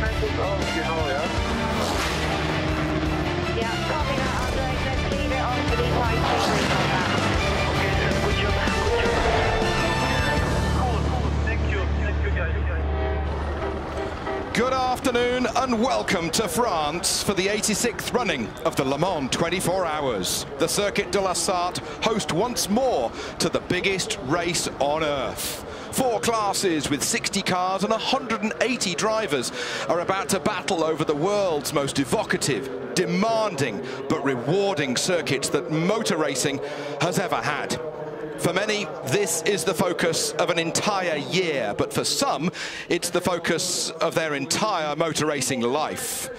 Yeah, copy that, Andre. Let's leave it on for the white fingers on that. Okay, good job. Cool. Thank you guys. Good afternoon and welcome to France for the 86th running of the Le Mans 24 Hours. The Circuit de la Sarthe host once more to the biggest race on Earth. 4 classes with 60 cars and 180 drivers are about to battle over the world's most evocative, demanding but rewarding circuits that motor racing has ever had. For many, this is the focus of an entire year, but for some, it's the focus of their entire motor racing life.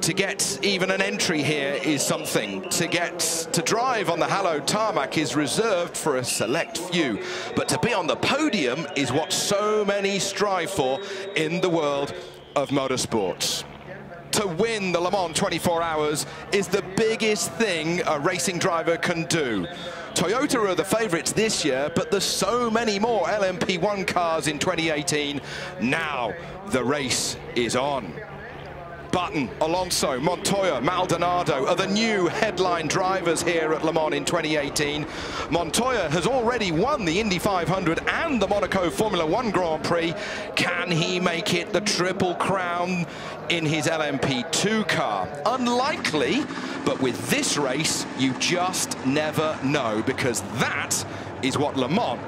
To get even an entry here is something. To get to drive on the hallowed tarmac is reserved for a select few. But to be on the podium is what so many strive for in the world of motorsports. To win the Le Mans 24 Hours is the biggest thing a racing driver can do. Toyota are the favourites this year, but there's so many more LMP1 cars in 2018. Now the race is on. Button, Alonso, Montoya, Maldonado are the new headline drivers here at Le Mans in 2018. Montoya has already won the Indy 500 and the Monaco Formula 1 Grand Prix. Can he make it the Triple Crown in his LMP2 car? Unlikely, but with this race, you just never know, because that is what Le Mans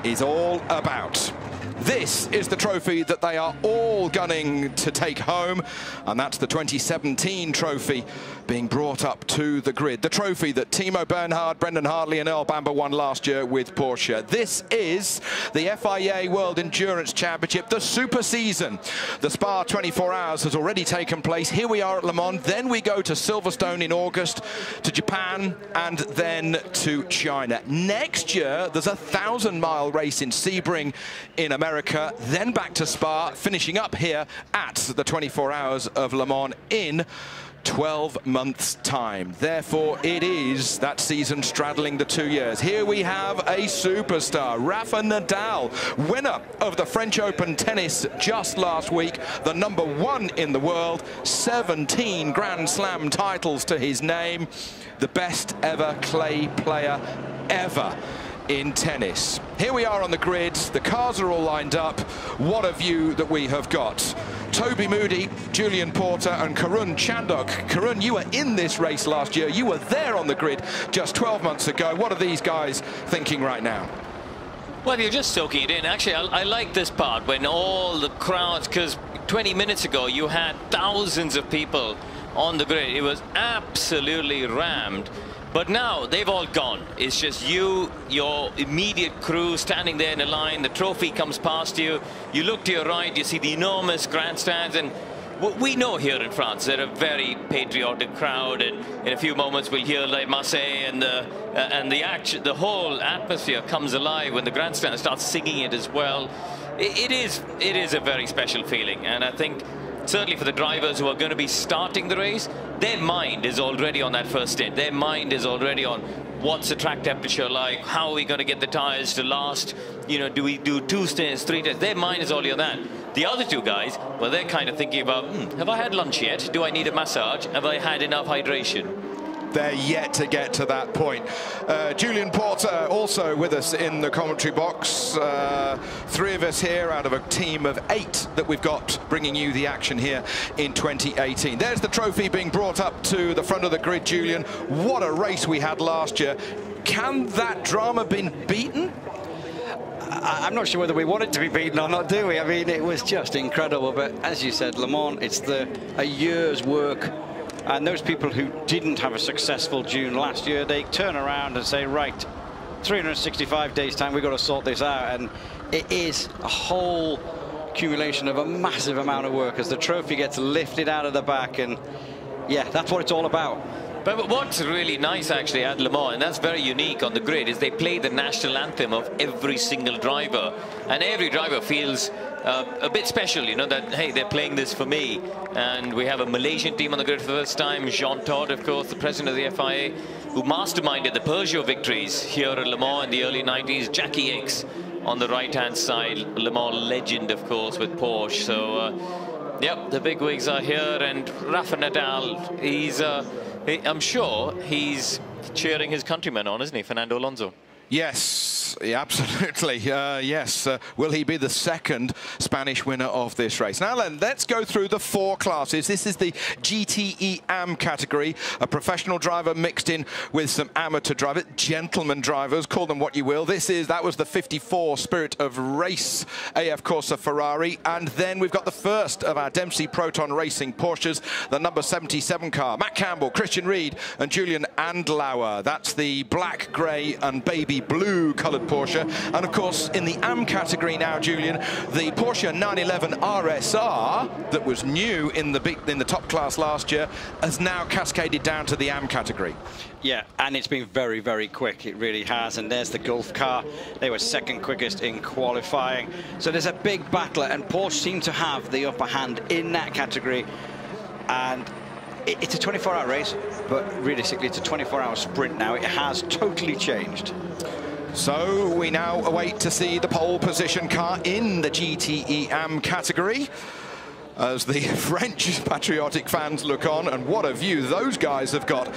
is all about. This is the trophy that they are all gunning to take home, and that's the 2017 trophy being brought up to the grid. The trophy that Timo Bernhard, Brendan Hartley and Earl Bamber won last year with Porsche. This is the FIA World Endurance Championship, the super season. The Spa 24 Hours has already taken place. Here we are at Le Mans, then we go to Silverstone in August, to Japan, and then to China. Next year, there's a 1,000-mile race in Sebring in America, then back to Spa, finishing up here at the 24 Hours of Le Mans in 12 months' time. Therefore, it is that season straddling the 2 years. Here we have a superstar, Rafa Nadal, winner of the French Open tennis just last week, the #1 in the world, 17 Grand Slam titles to his name, the best ever clay player ever in tennis. Here we are on the grid. The cars are all lined up. What a view that we have got. Toby Moody, Julian Porter and Karun Chandok. Karun, you were in this race last year. You were there on the grid just 12 months ago. What are these guys thinking right now? Well, you're just soaking it in. Actually, I like this part when all the crowds, because 20 minutes ago you had thousands of people on the grid. It was absolutely rammed. But now they've all gone. It's just you, your immediate crew standing there in a line. The trophy comes past you. You look to your right, you see the enormous grandstands. And we know here in France they're a very patriotic crowd. And in a few moments we'll hear Les Marseillais, and the whole atmosphere comes alive when the grandstand starts singing it as well. It is a very special feeling. And I think certainly for the drivers who are going to be starting the race, their mind is already on that first stint. Their mind is already on what's the track temperature like, how are we going to get the tires to last, you know, do we do 2 stints, 3 stints? Their mind is already on that. The other 2 guys, well, they're kind of thinking about, have I had lunch yet? Do I need a massage? Have I had enough hydration? They're yet to get to that point. Julian Porter also with us in the commentary box. 3 of us here out of a team of 8 that we've got bringing you the action here in 2018. There's the trophy being brought up to the front of the grid, Julian. What a race we had last year. Can that drama been beaten? I'm not sure whether we want it to be beaten or not, do we? I mean, it was just incredible. But as you said, Le Mans, it's a year's work. And those people who didn't have a successful June last year, they turn around and say, right, 365 days time, we've got to sort this out. And it is a whole accumulation of a massive amount of work as the trophy gets lifted out of the back. And yeah, that's what it's all about. But what's really nice actually at Le Mans, and that's very unique on the grid, is they play the national anthem of every single driver. And every driver feels a bit special, you know, that, hey, they're playing this for me. And we have a Malaysian team on the grid for the first time. Jean Todt, of course, the president of the FIA, who masterminded the Peugeot victories here at Le Mans in the early 90s. Jackie Hicks on the right-hand side, Le Mans legend, of course, with Porsche. So, Yep, the big wigs are here, and Rafa Nadal, I'm sure he's cheering his countryman on, isn't he, Fernando Alonso? Yes, yeah, absolutely. Yes. Will he be the second Spanish winner of this race? Now then, let's go through the 4 classes. This is the GTE AM category, a professional driver mixed in with some amateur drivers, gentleman drivers, call them what you will. That was the 54 Spirit of Race AF Corsa Ferrari. And then we've got the first of our Dempsey Proton Racing Porsches, the number 77 car. Matt Campbell, Christian Reed and Julian Andlauer. That's the black, grey and baby blue coloured Porsche. And of course, in the AM category now, Julian, the Porsche 911 RSR that was new in the top class last year has now cascaded down to the AM category. Yeah, and it's been very, very quick. It really has. And there's the Gulf car. They were second quickest in qualifying. So there's a big battle, and Porsche seem to have the upper hand in that category. And it's a 24-hour race, but realistically, it's a 24-hour sprint now. It has totally changed. So we now await to see the pole position car in the GTE AM category as the French patriotic fans look on, and what a view those guys have got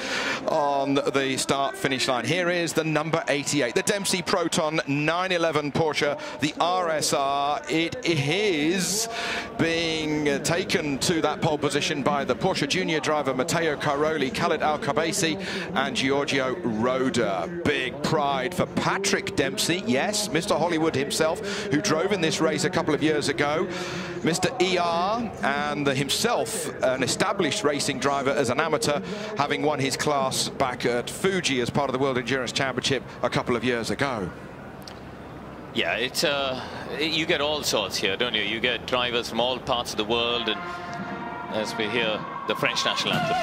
on the start-finish line. Here is the number 88, the Dempsey Proton 911 Porsche, the RSR. It is being taken to that pole position by the Porsche Junior driver Matteo Caroli, Khaled Al-Kabasi and Giorgio Roda. Big pride for Patrick Dempsey, yes, Mr. Hollywood himself, who drove in this race a couple of years ago. Mr. ER, and himself an established racing driver as an amateur, having won his class back at Fuji as part of the World Endurance Championship a couple of years ago. Yeah, it's you get all sorts here, don't you? You get drivers from all parts of the world, and as we hear the French national anthem.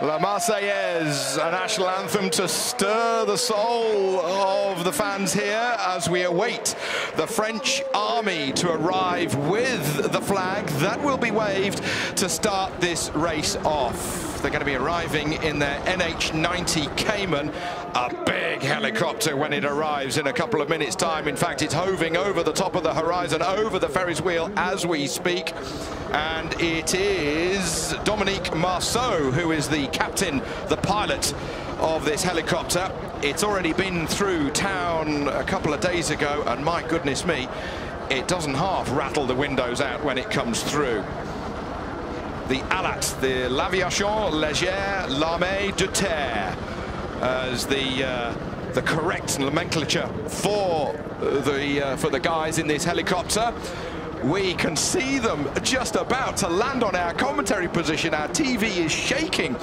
La Marseillaise, a national anthem to stir the soul of the fans here as we await the French army to arrive with the flag that will be waved to start this race off. They're going to be arriving in their NH90 Cayman, a big helicopter when it arrives in a couple of minutes' time. In fact, it's hovering over the top of the horizon, over the Ferris wheel as we speak. And it is Dominique Marceau who is the captain, the pilot of this helicopter. It's already been through town a couple of days ago, and my goodness me, it doesn't half rattle the windows out when it comes through. The ALAT, the l'Aviation Légère l'Armée de Terre, as the correct nomenclature for the guys in this helicopter. We can see them just about to land on our commentary position. Our TV is shaking.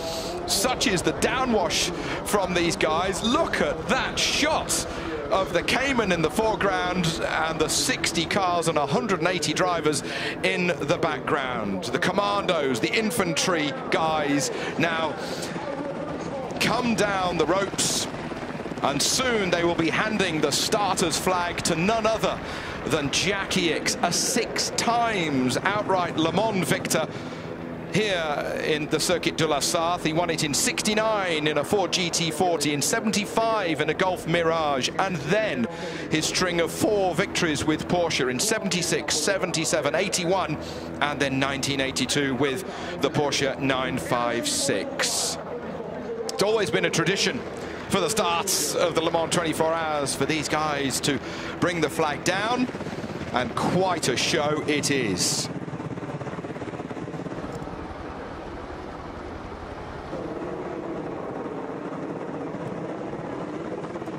Such is the downwash from these guys. Look at that shot of the Cayman in the foreground and the 60 cars and 180 drivers in the background. The commandos, the infantry guys now come down the ropes, and soon they will be handing the starter's flag to none other than Jack Ickx, a 6 times outright Le Mans victor, here in the Circuit de la Sarthe. He won it in 69 in a Ford GT40, in 75 in a Golf Mirage, and then his string of 4 victories with Porsche in 76, 77, 81, and then 1982 with the Porsche 956. It's always been a tradition for the starts of the Le Mans 24 Hours for these guys to bring the flag down, and quite a show it is.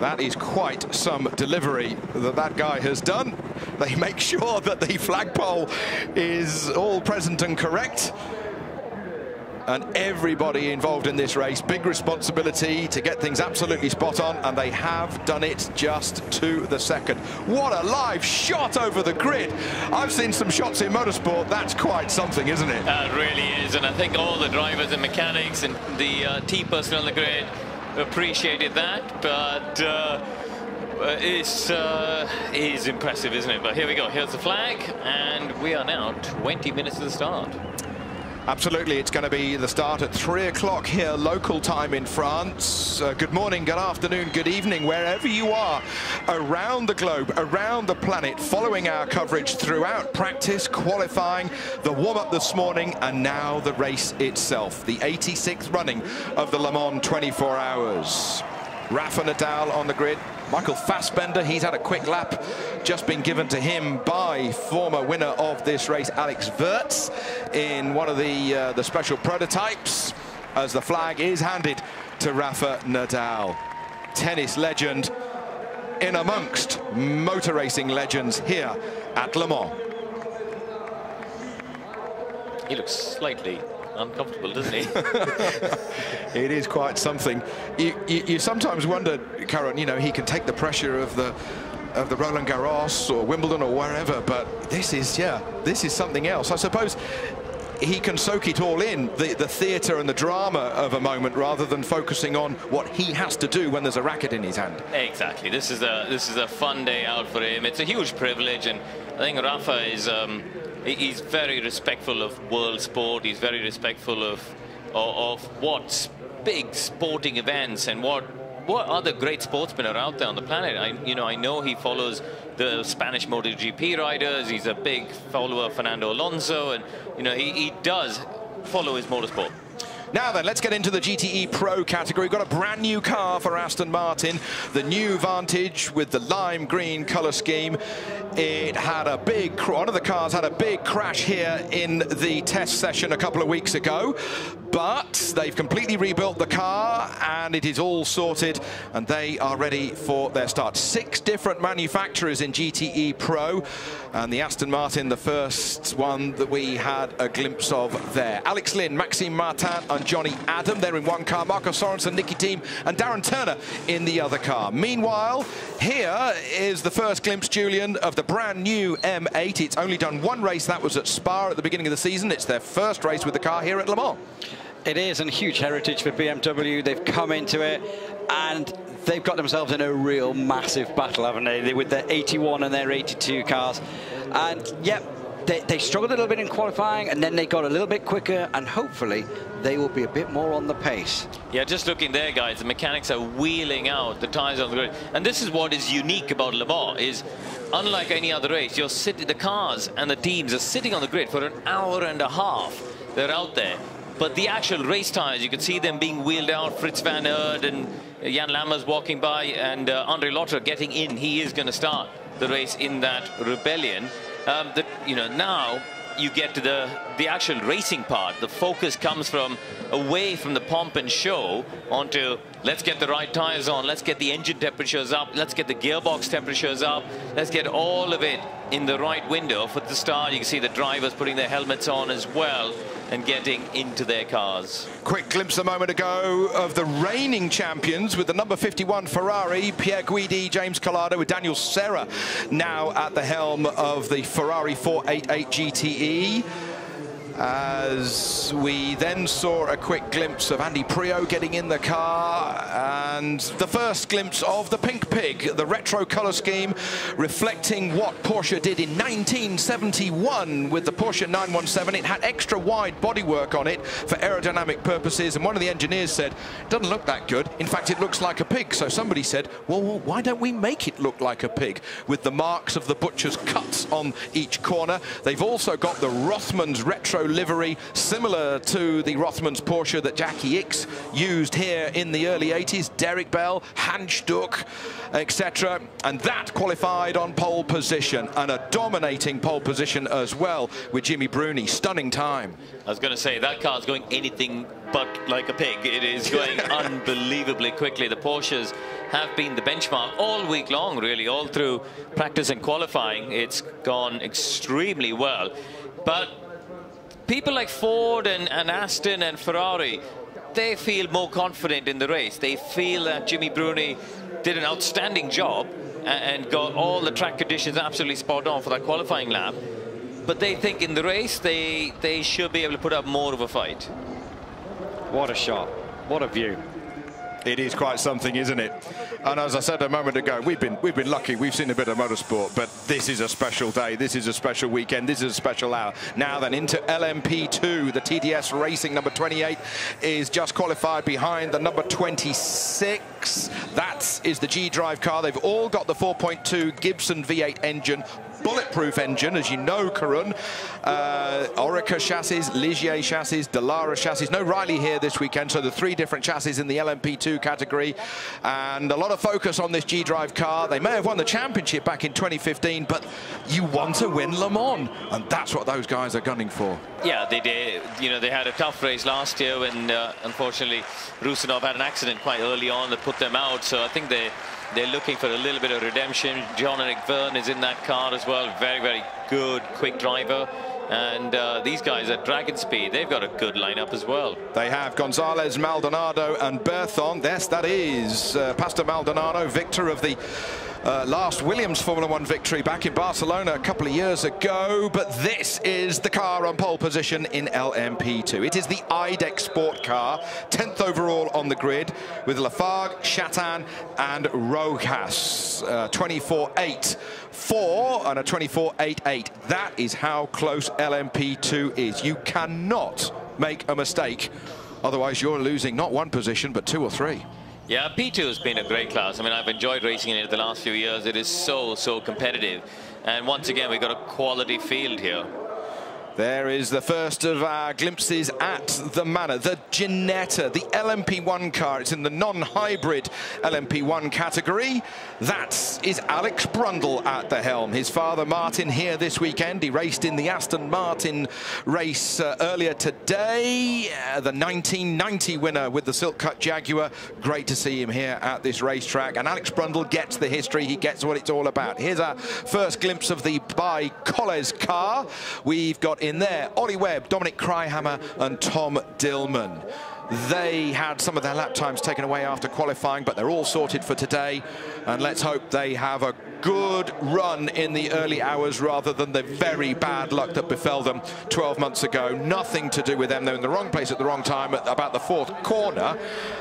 That is quite some delivery that guy has done. They make sure that the flagpole is all present and correct. And everybody involved in this race, big responsibility to get things absolutely spot on, and they have done it just to the second. What a live shot over the grid. I've seen some shots in motorsport. That's quite something, isn't it? It really is, and I think all the drivers and mechanics and the team personnel on the grid appreciated that, but it is impressive, isn't it? But here we go. Here's the flag, and we are now 20 minutes to the start. Absolutely, it's going to be the start at 3 o'clock here, local time in France. Good morning, good afternoon, good evening, wherever you are around the globe, around the planet, following our coverage throughout practice, qualifying, the warm-up this morning, and now the race itself, the 86th running of the Le Mans 24 Hours. Rafa Nadal on the grid. Michael Fassbender, he's had a quick lap just been given to him by former winner of this race, Alex Wurz, in one of the special prototypes, as the flag is handed to Rafa Nadal. Tennis legend in amongst motor racing legends here at Le Mans. He looks slightly uncomfortable, doesn't he? It is quite something. You sometimes wonder, Karen, you know, he can take the pressure of the Roland Garros or Wimbledon or wherever, but this is something else. I suppose he can soak it all in, the theatre and the drama of a moment, rather than focusing on what he has to do when there's a racket in his hand. Exactly. This is a fun day out for him. It's a huge privilege, and I think Rafa is he's very respectful of world sport. He's very respectful of what's big sporting events and what other great sportsmen are out there on the planet. I know he follows the Spanish MotoGP riders. He's a big follower of Fernando Alonso, and he does follow his motorsport. Now then, let's get into the GTE Pro category. Got a brand new car for Aston Martin, the new Vantage with the lime green colour scheme. It had one of the cars had a big crash here in the test session a couple of weeks ago, but they've completely rebuilt the car and it is all sorted and they are ready for their start. 6 different manufacturers in GTE Pro, and the Aston Martin, the first one that we had a glimpse of there. Alex Lynn, Maxime Martin and Johnny Adam, they're in one car. Marco Sorensen, Nicky Team and Darren Turner in the other car. Meanwhile, here is the first glimpse, Julian, of the brand new M8. It's only done one race, that was at Spa at the beginning of the season. It's their first race with the car here at Le Mans. It is, and huge heritage for BMW. They've come into it and they've got themselves in a real massive battle, haven't they, with their 81 and their 82 cars. And yep, they struggled a little bit in qualifying, and then they got a little bit quicker, and hopefully they will be a bit more on the pace. Yeah, just looking there, guys, the mechanics are wheeling out the tires on the grid. And this is what is unique about Le Mans, is unlike any other race, the cars and the teams are sitting on the grid for an hour and a half. They're out there. But the actual race tires, you can see them being wheeled out. Fritz van Aert and Jan Lammers walking by, and Andre Lotter getting in. He is going to start the race in that Rebellion. Now you get to the actual racing part. The focus comes from away from the pomp and show onto let's get the right tires on, let's get the engine temperatures up, let's get the gearbox temperatures up, let's get all of it in the right window for the start. You can see the drivers putting their helmets on as well and getting into their cars. Quick glimpse a moment ago of the reigning champions with the number 51 Ferrari, Pierre Guidi, James Collado, with Daniel Serra now at the helm of the Ferrari 488 GTE. as we then saw a quick glimpse of Andy Priaulx getting in the car, and the first glimpse of the Pink Pig, the retro colour scheme reflecting what Porsche did in 1971 with the Porsche 917. It had extra wide bodywork on it for aerodynamic purposes, and one of the engineers said, it doesn't look that good, in fact it looks like a pig. So somebody said, well, why don't we make it look like a pig with the marks of the butcher's cuts on each corner. They've also got the Rothman's retro livery, similar to the Rothman's Porsche that Jackie Ickx used here in the early 80s, Derek Bell, Hans Stuck, etc. And that qualified on pole position, and a dominating pole position as well with Jimmy Bruni. Stunning time. I was going to say, that car's going anything but like a pig. It is going unbelievably quickly. The Porsches have been the benchmark all week long, really, all through practice and qualifying. It's gone extremely well. But people like Ford and Aston and Ferrari, they feel more confident in the race. They feel that Jimmy Bruni did an outstanding job and got all the track conditions absolutely spot on for that qualifying lap. But they think in the race they should be able to put up more of a fight. What a shot. What a view. It is quite something, isn't it? And as I said a moment ago, we've been lucky. We've seen a bit of motorsport, but this is a special day. This is a special weekend. This is a special hour. Now then, into LMP2. The TDS Racing number 28 is just qualified behind the number 26. That is the G-Drive car. They've all got the 4.2 Gibson V8 engine. Bulletproof engine, as you know, Karun. Orica chassis, Ligier chassis, Dallara chassis. No Riley here this weekend, so the 3 different chassis in the LMP2 category. And a lot of focus on this G-Drive car. They may have won the championship back in 2015, but you want to win Le Mans, and that's what those guys are gunning for. Yeah, they did. You know, they had a tough race last year when, unfortunately, Rusinov had an accident quite early on that put them out. So I think they're looking for a little bit of redemption. John-Eric Verne is in that car as well. Very, very good, quick driver. And these guys at Dragon Speed, they've got a good lineup as well. They have Gonzalez, Maldonado and Berthon. Yes, that is Pastor Maldonado, victor of the last Williams Formula 1 victory back in Barcelona a couple of years ago. But this is the car on pole position in LMP2. It is the IDEX Sport car, 10th overall on the grid, with Lafargue, Chatan and Rojas. 24.84 and a 24.88. That is how close LMP2 is. You cannot make a mistake, otherwise you're losing not 1 position but 2 or 3. Yeah, P2 has been a great class. I mean, I've enjoyed racing in it the last few years. It is so competitive. And once again, we've got a quality field here. There is the first of our glimpses at the Manor, the Ginetta, the LMP1 car. It's in the non-hybrid LMP1 category. That is Alex Brundle at the helm. His father, Martin, here this weekend. He raced in the Aston Martin race earlier today. The 1990 winner with the Silk Cut Jaguar. Great to see him here at this racetrack. And Alex Brundle gets the history. He gets what it's all about. Here's our first glimpse of the By Colles car. We've got in there Ollie Webb, Dominic Cryhammer and Tom Dillman. They had some of their lap times taken away after qualifying, but they're all sorted for today, and let's hope they have a good run in the early hours rather than the very bad luck that befell them 12 months ago. Nothing to do with them. They're in the wrong place at the wrong time at about the 4th corner,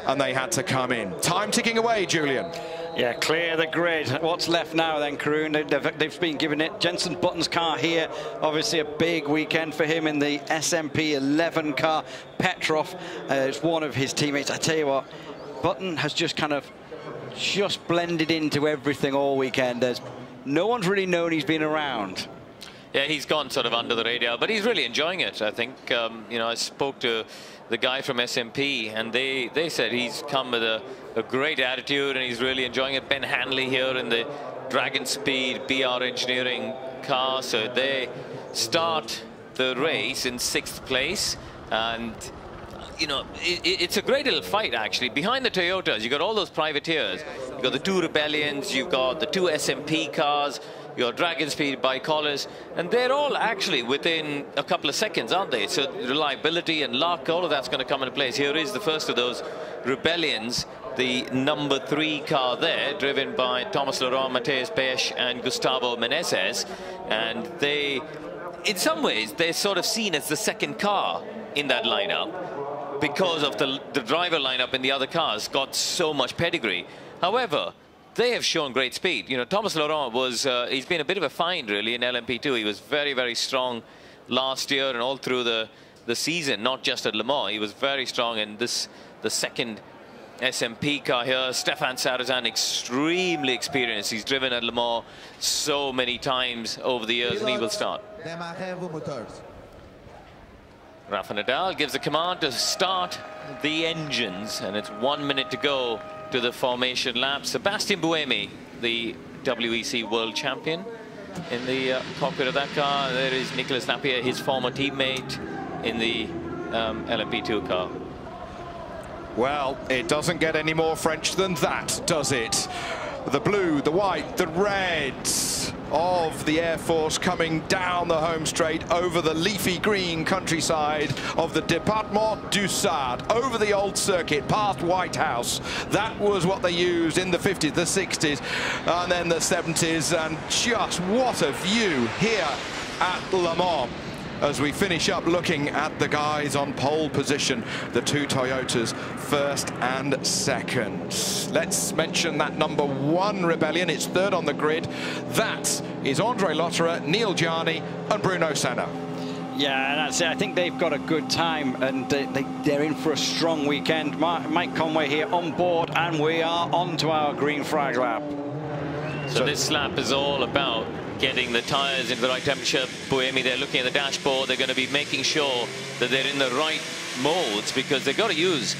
and they had to come in. Time ticking away, Julian. Yeah, clear the grid. What's left now then, Karun? They've been given it. Jenson Button's car here. Obviously a big weekend for him in the SMP 11 car. Petrov is one of his teammates. I tell you what, Button has just kind of blended into everything all weekend. No one's really known he's been around. Yeah, he's gone sort of under the radar, but he's really enjoying it. I think, you know, I spoke to the guy from SMP, and they said he's come with a great attitude, and he's really enjoying it. Ben Hanley here in the Dragon Speed BR Engineering car. So they start the race in 6th place, and you know, it's a great little fight actually. Behind the Toyotas, you've got all those privateers. You've got the 2 Rebellions, you've got the 2 SMP cars, your Dragon Speed by Colles, and they're all actually within a couple of seconds, aren't they? So reliability and luck, all of that's going to come into place. Here is the first of those Rebellions, the number 3 car there, driven by Thomas Laurent, Mateus Pesch and Gustavo Meneses, and they in some ways, they're sort of seen as the second car in that lineup because of the driver lineup in the other cars got so much pedigree. However, they have shown great speed. You know, Thomas Laurent was, he's been a bit of a find, really, in LMP2. He was very, very strong last year and all through the season, not just at Le Mans. He was very strong in the second SMP car here. Stefan Sarrazin, extremely experienced. He's driven at Le Mans so many times over the years, and he will start. Rafa Nadal gives the command to start the engines, and it's 1 minute to go to the formation lap. Sebastian Buemi, the WEC World Champion, in the cockpit of that car. There is Nicolas Napier, his former teammate, in the LMP2 car. Well, it doesn't get any more French than that, does it? The blue, the white, the reds of the Air Force coming down the home straight over the leafy green countryside of the Département du Sard, over the old circuit, past White House. That was what they used in the 50s, the 60s, and then the 70s. And just what a view here at Le Mans as we finish up looking at the guys on pole position, the two Toyotas, first and second. Let's mention that number 1 Rebellion. It's third on the grid. That is Andre Lotterer, Neil Gianni and Bruno Senna. Yeah, that's it. I think they've got a good time, and they're in for a strong weekend. Mike Conway here on board, and we are on to our green flag lap. So this lap is all about getting the tyres into the right temperature. Buemi, they're looking at the dashboard. They're going to be making sure that they're in the right modes, because they've got to use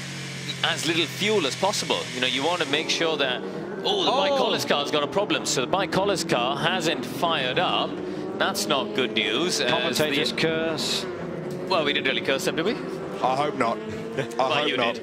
as little fuel as possible. You know, you want to make sure that, the Mike Collis car's got a problem. So the Mike Collis car hasn't fired up. That's not good news. Commentators curse. Well, we didn't really curse them, did we? I hope not. I hope not.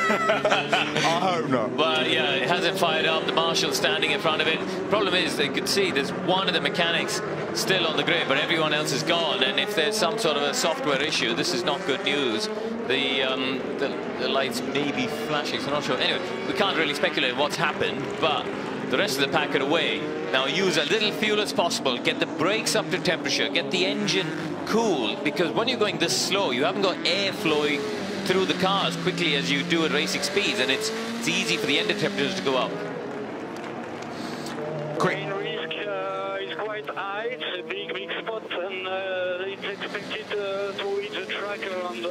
I hope not. Well, yeah, it hasn't fired up. The marshal's standing in front of it. Problem is, they could see there's one of the mechanics still on the grid, but everyone else is gone. And if there's some sort of a software issue, this is not good news. The lights may be flashing, so I'm not sure. Anyway, we can't really speculate what's happened, but the rest of the pack are away. Now use as little fuel as possible, get the brakes up to temperature, get the engine cool, because when you're going this slow, you haven't got air flowing through the car as quickly as you do at racing speeds, and it's easy for the engine temperatures to go up. Quick. Main risk is quite high. It's a big spot, and it's expected to hit the track around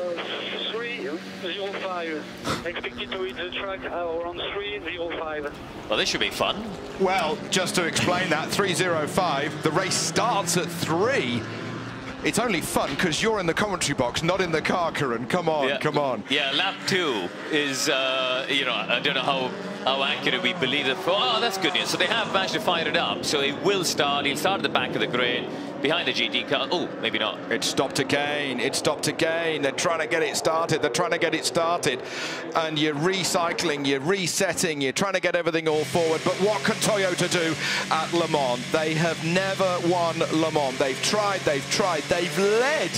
3:05. Expected to hit the track around 3:05. Well, this should be fun. Well, just to explain that, 3:05, the race starts at 3. It's only fun because you're in the commentary box, not in the car, Karen. Come on, Yeah. come on. Yeah, lap 2 is, you know, I don't know how accurate we believe it. Oh, that's good news. So they have managed to fire it up. So it will start. He'll start at the back of the grid, behind the GT car. Oh, maybe not. It stopped again. It stopped again. They're trying to get it started. They're trying to get it started. And you're recycling, you're resetting, you're trying to get everything all forward. But what can Toyota do at Le Mans? They have never won Le Mans. They've tried, they've tried. They've led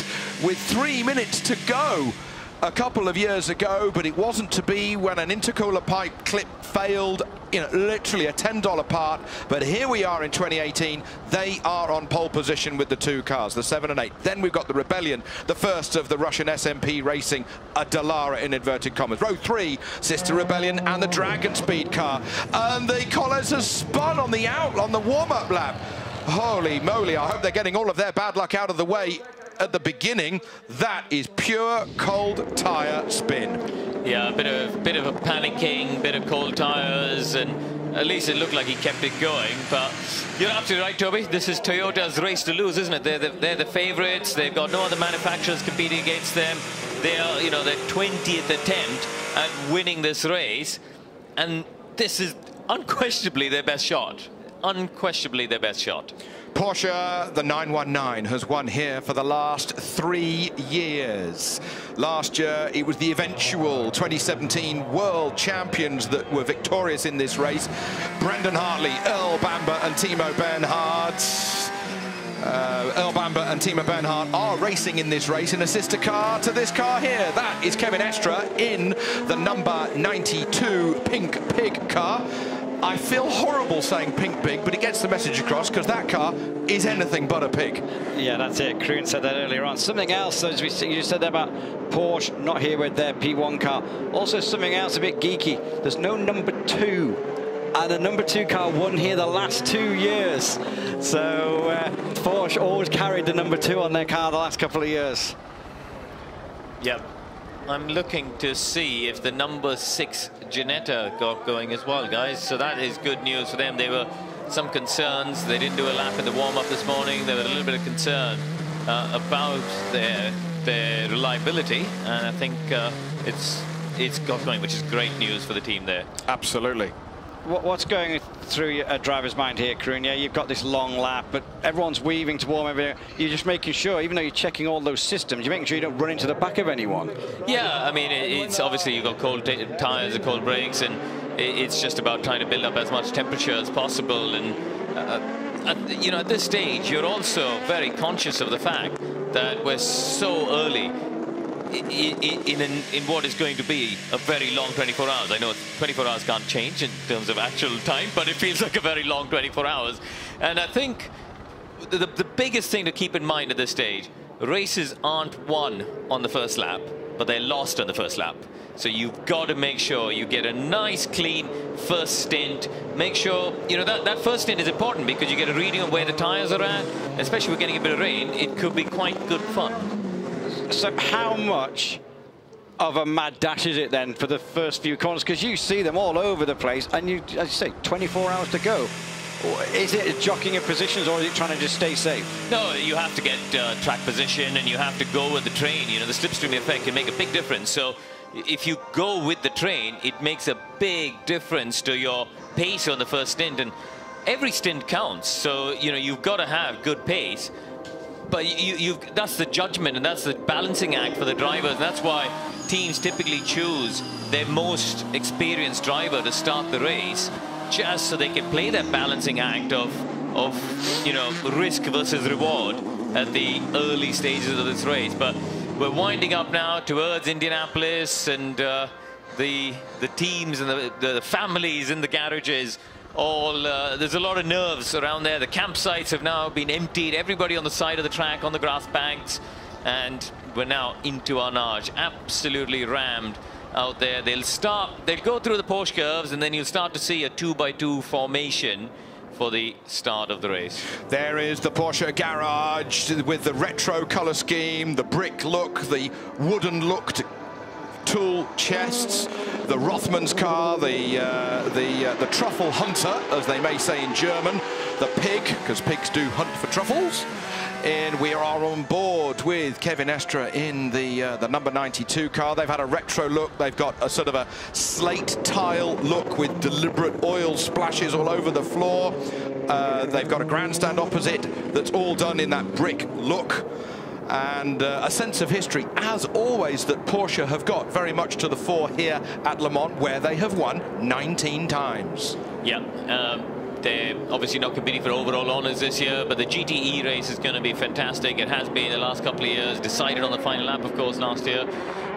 with 3 minutes to go a couple of years ago, but it wasn't to be when an intercooler pipe clip failed, you know, literally a $10 part. But here we are in 2018. They are on pole position with the two cars, the 7 and 8. Then we've got the Rebellion, the first of the Russian SMP racing, a Dallara in inverted commas. Row 3, sister Rebellion and the Dragon Speed car. And the Colles has spun on the warm-up lap. Holy moly, I hope they're getting all of their bad luck out of the way at the beginning. That is pure cold tyre spin. Yeah, a bit of a panicking, bit of cold tyres, and at least it looked like he kept it going. But you're absolutely right, Toby. This is Toyota's race to lose, isn't it? They're the favourites. They've got no other manufacturers competing against them. They are, you know, their 20th attempt at winning this race, and this is unquestionably their best shot. Unquestionably their best shot. Porsche, the 919, has won here for the last 3 years. Last year, it was the eventual 2017 world champions that were victorious in this race. Brendan Hartley, Earl Bamber and Timo Bernhard. Earl Bamber and Timo Bernhard are racing in this race in a sister car to this car here. That is Kevin Estra in the number 92 Pink Pig car. I feel horrible saying pink pig, but it gets the message across because that car is anything but a pig. Yeah, that's it. Kroon said that earlier on. Something else, as you said there about Porsche not here with their P1 car. Also something else a bit geeky. There's no number 2. And the number 2 car won here the last 2 years. So Porsche always carried the number 2 on their car the last couple of years. Yep. I'm looking to see if the number 6 Ginetta got going as well, guys. So that is good news for them. There were some concerns. They didn't do a lap in the warm-up this morning. There was a little bit of concern about their reliability, and I think it's got going, which is great news for the team there. Absolutely. What's going through a driver's mind here, Kroon? Yeah, you've got this long lap, but everyone's weaving to warm everything. You're just making sure, even though you're checking all those systems, you're making sure you don't run into the back of anyone. Yeah, I mean, it's obviously you've got cold tires and cold brakes, and it's just about trying to build up as much temperature as possible. And you know, at this stage, you're also very conscious of the fact that we're so early in what is going to be a very long 24 hours. I know 24 hours can't change in terms of actual time, but it feels like a very long 24 hours. And I think the biggest thing to keep in mind at this stage, races aren't won on the first lap, but they're lost on the first lap. So you've got to make sure you get a nice, clean first stint. Make sure, you know, that first stint is important because you get a reading of where the tires are at, especially with getting a bit of rain. It could be quite good fun. So how much of a mad dash is it then for the first few corners? Because you see them all over the place, and you, as you say, 24 hours to go. Is it jockeying of positions, or is it trying to just stay safe? No, you have to get track position, and you have to go with the train. You know, the slipstream effect can make a big difference. So if you go with the train, it makes a big difference to your pace on the first stint, and every stint counts. So, you know, you've got to have good pace. But that's the judgment, and that's the balancing act for the drivers. And that's why teams typically choose their most experienced driver to start the race, just so they can play that balancing act of you know, risk versus reward at the early stages of this race. But we're winding up now towards Indianapolis, and the teams and the families in the garages. There's a lot of nerves around there. The campsites have now been emptied. Everybody on the side of the track, on the grass banks, and we're now into Arnage, absolutely rammed out there. They'll go through the Porsche curves, and then you'll start to see a 2x2 formation for the start of the race. There is the Porsche garage with the retro color scheme, the brick look, the wooden looked tool chests, the Rothman's car, the truffle hunter, as they may say in German, the pig, because pigs do hunt for truffles. And we are on board with Kevin Estra in the number 92 car. They've had a retro look. They've got a sort of a slate tile look with deliberate oil splashes all over the floor. They've got a grandstand opposite that's all done in that brick look. And a sense of history, as always, that Porsche have got very much to the fore here at Le Mans, where they have won 19 times. Yeah, they're obviously not competing for overall honours this year, but the GTE race is going to be fantastic. It has been the last couple of years, decided on the final lap, of course, last year.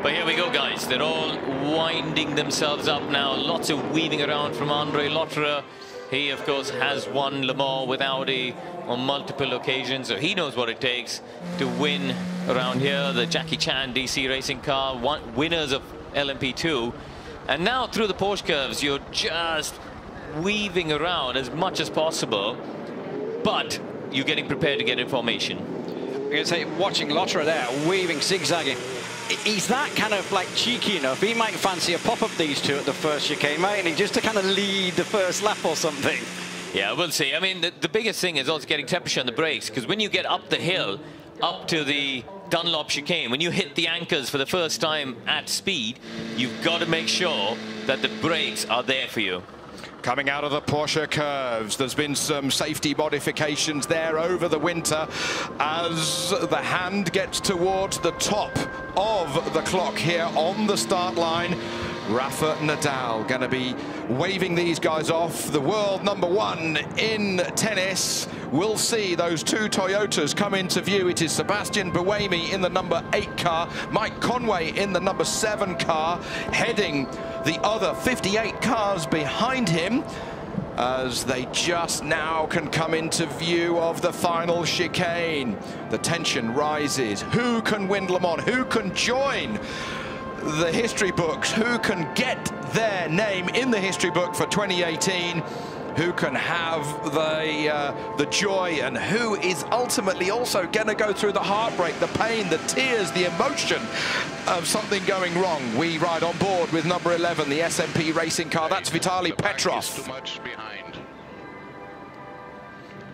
But here we go, guys. They're all winding themselves up now. Lots of weaving around from Andre Lotterer. He, of course, has won Le Mans with Audi on multiple occasions, so he knows what it takes to win around here. The Jackie Chan DC racing car, winners of LMP2. And now through the Porsche curves, you're just weaving around as much as possible, but you're getting prepared to get information. I'm going to say, watching Lotterer there, weaving, zigzagging. He's that kind of like cheeky enough. He might fancy a pop up these two at the first chicane, mightn't he? Just to kind of lead the first lap or something. Yeah, we'll see. I mean, the biggest thing is also getting temperature on the brakes, because when you get up the hill, up to the Dunlop chicane, when you hit the anchors for the first time at speed, you've got to make sure that the brakes are there for you. Coming out of the Porsche curves, there's been some safety modifications there over the winter as the hand gets towards the top of the clock here on the start line. Rafa Nadal going to be waving these guys off. The world #1 in tennis. We'll see those two Toyotas come into view. It is Sebastian Buemi in the number 8 car, Mike Conway in the number 7 car, heading the other 58 cars behind him. as they just now can come into view of the final chicane. The tension rises. Who can win Le Mans? Who can join the history books? Who can get their name in the history book for 2018? Who can have the joy, and who is ultimately also going to go through the heartbreak, the pain, the tears, the emotion of something going wrong? We ride on board with number 11, the SMP racing car. That's Vitaly Petrov. Too much behind.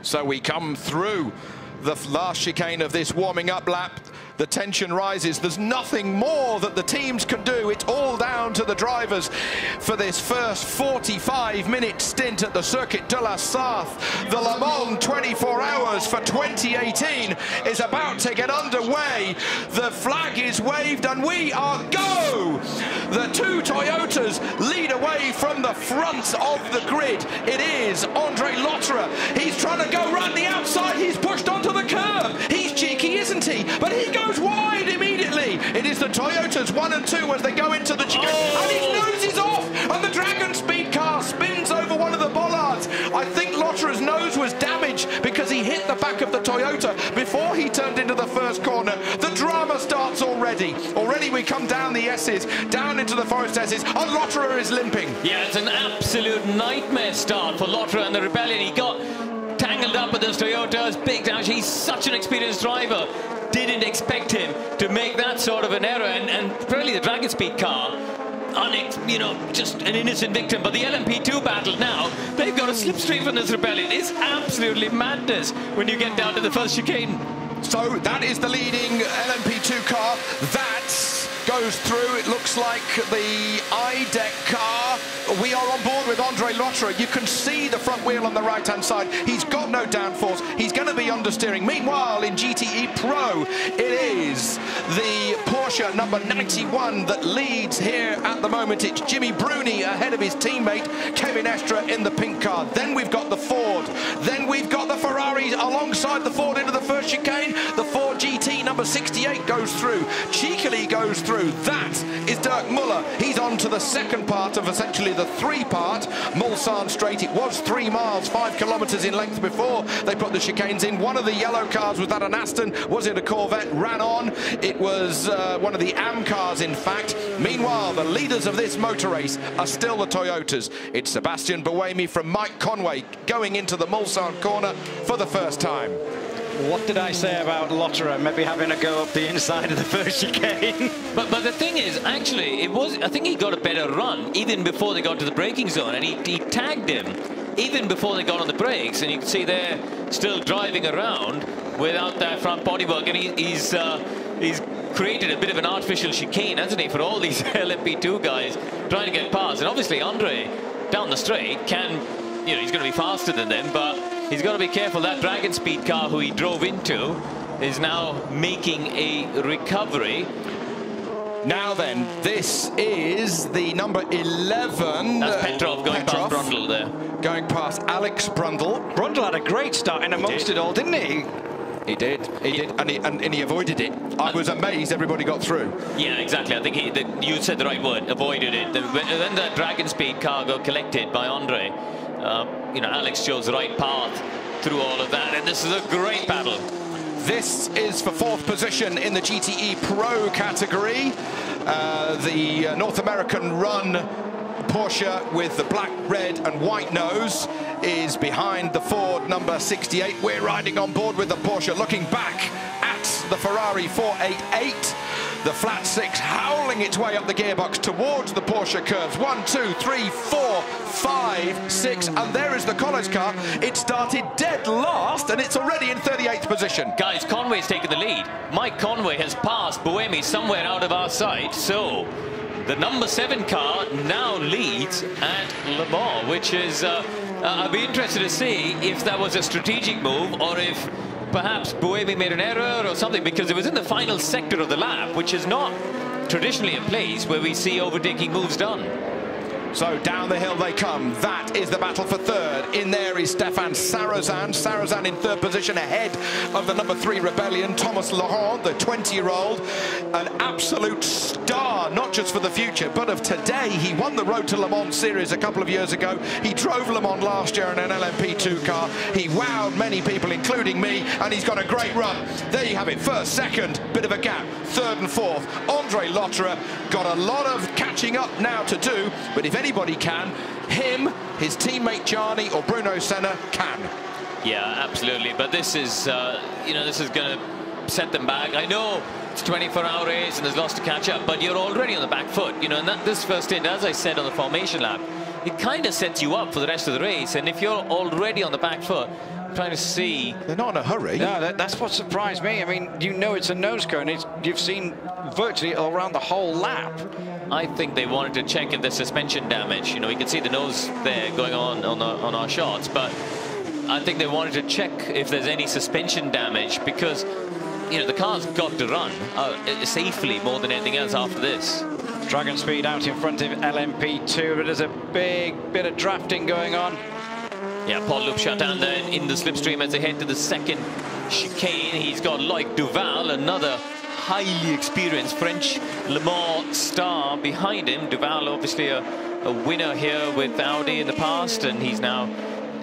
So we come through the last chicane of this warming up lap. The tension rises. There's nothing more that the teams can do. It's all down to the drivers for this first 45-minute stint at the Circuit de la Sarthe. The Le Mans 24 Hours for 2018 is about to get underway. The flag is waved and we are go! The two Toyotas lead away from the front of the grid. It is Andre Lotterer. He's trying to go right the outside. He's pushed onto the curb. He's cheeky, isn't he? But he goes wide immediately. It is the Toyotas 1 and 2 as they go into the chicane. And his nose is off, and the Dragon Speed car spins over one of the bollards. I think Lotterer's nose was damaged because he hit the back of the Toyota before he turned into the first corner. The drama starts already. Already we come down the S's, down into the Forest S's, and Lotterer is limping. Yeah, it's an absolute nightmare start for Lotterer and the Rebellion. He got tangled up with those Toyotas, big damage. He's such an experienced driver. Didn't expect him to make that sort of an error, and really the Dragon Speed car, you know, just an innocent victim. But the LMP2 battle now, they've got a slipstream from this Rebellion. It's absolutely madness when you get down to the first chicane. So that is the leading LMP2 car. That goes through. It looks like the I-Deck car. We are on board with Andre Lotterer. You can see the front wheel on the right-hand side. He's got no downforce. He's going to be understeering. Meanwhile, in GTE Pro, it is the Porsche number 91 that leads here at the moment. It's Jimmy Bruni ahead of his teammate, Kevin Estra, in the pink car. Then we've got the Ford. Then we've got the Ferrari alongside the Ford into the first chicane. The Ford GT number 68 goes through. Cheekily goes through. That is Dirk Muller. He's on to the second part of essentially the three-part Mulsanne Straight. It was 3 miles, 5 kilometers in length before they put the chicanes in. One of the yellow cars, was that an Aston? Was it a Corvette? Ran on. It was one of the AM cars, in fact. Meanwhile, the leaders of this motor race are still the Toyotas. It's Sebastian Buemi from Mike Conway going into the Mulsanne corner for the first time. What did I say about Lotterer maybe having a go up the inside of the first chicane? But the thing is, actually, I think he got a better run even before they got to the braking zone, and he tagged him even before they got on the brakes, and you can see they're still driving around without that front bodywork, and he's created a bit of an artificial chicane, hasn't he, for all these LMP2 guys trying to get past. And obviously Andre down the straight can, you know, he's going to be faster than them, but he's got to be careful. That Dragon Speed car who he drove into is now making a recovery. Now then, this is the number 11. That's Petrov going past Brundle there. Going past Alex Brundle. Brundle had a great start in amongst it all, didn't he? He did, and he avoided it. I was amazed everybody got through. Yeah, exactly. I think you said the right word, avoided it. When the Dragon Speed car got collected by Andre, you know, Alex chose the right path through all of that, and this is a great battle. This is for 4th position in the GTE Pro category. The North American run Porsche with the black, red and white nose is behind the Ford number 68. We're riding on board with the Porsche, looking back at the Ferrari 488. The flat 6 howling its way up the gearbox towards the Porsche curves. 1, 2, 3, 4, 5, 6, and there is the College car. It started dead last, and it's already in 38th position. Guys, Conway's taken the lead. Mike Conway has passed Buemi somewhere out of our sight, so the number 7 car now leads at Le Mans, which is, I'd be interested to see if that was a strategic move or if perhaps Buemi made an error or something, because it was in the final sector of the lap, which is not traditionally a place where we see overtaking moves done. So down the hill they come. That is the battle for 3rd. In there is Stefan Sarrazin. Sarrazin in 3rd position ahead of the number 3 Rebellion, Thomas Laurent, the 20-year-old. an absolute star, not just for the future, but of today. He won the Road to Le Mans series a couple of years ago. He drove Le Mans last year in an LMP2 car. He wowed many people, including me, and he's got a great run. There you have it, first, second, bit of a gap, third and fourth. Andre Lotterer got a lot of catching up now to do, but if anybody can, him, his teammate Gianni or Bruno Senna can. Yeah, absolutely. But this is, you know, this is going to set them back. I know it's a 24-hour race and there's lots to catch up, but you're already on the back foot. You know, and this first stint, as I said on the formation lap, it kind of sets you up for the rest of the race. And if you're already on the back foot, trying to see... They're not in a hurry. No, that's what surprised me. I mean, you know it's a nose cone. You've seen virtually around the whole lap. I think they wanted to check if there's suspension damage. You know, you can see the nose there going on our shots, but I think they wanted to check if there's any suspension damage because, you know, the car's got to run safely more than anything else after this. Dragon Speed out in front of LMP2, but there's a big bit of drafting going on. Yeah, Paul-Loup Chatin there in the slipstream as they head to the second chicane. He's got Loic Duval, another highly experienced French Le Mans star behind him. Duval obviously a winner here with Audi in the past, and he's now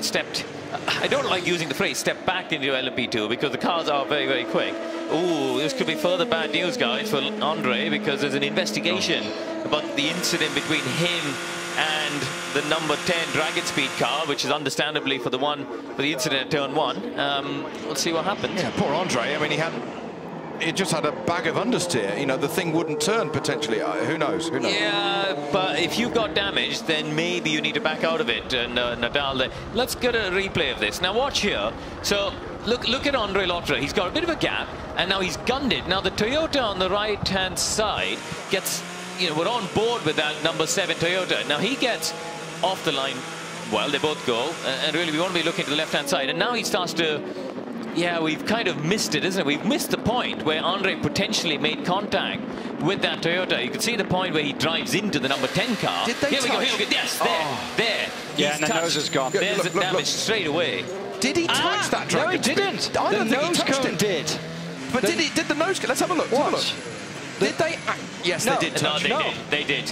stepped, I don't like using the phrase step back into LMP2 because the cars are very, very quick. Ooh, this could be further bad news, guys, for Andre, because there's an investigation about the incident between him and the number 10 Dragon Speed car, which is understandably for the incident at turn 1. We'll see what happens. Yeah, poor Andre. I mean, he just had a bag of understeer. You know, the thing wouldn't turn potentially. Who knows? Who knows? Yeah, but if you've got damage, then maybe you need to back out of it. And Nadal, let's get a replay of this. Now watch here. So look at Andre Lotterer. He's got a bit of a gap, and now he's gunned it. Now the Toyota on the right-hand side gets, you know, we're on board with that number 7 Toyota. Now he gets off the line. Well, they both go, and really we want to be looking to the left-hand side. And now he starts to, yeah, we've kind of missed it, isn't it? We've missed the point where Andre potentially made contact with that Toyota. You can see the point where he drives into the number 10 car. Did they here touch? we go, here we go. Yes, there. Yeah, He's and the touched. nose is gone. There's Look, the damage straight away. Did he touch that Dragon No, he Speed? didn't. I don't The think he nose touched cone it. did. But did the nose cone? Let's have a look. Let's have a look. Did they? Yes, No. they did No, touch. they did.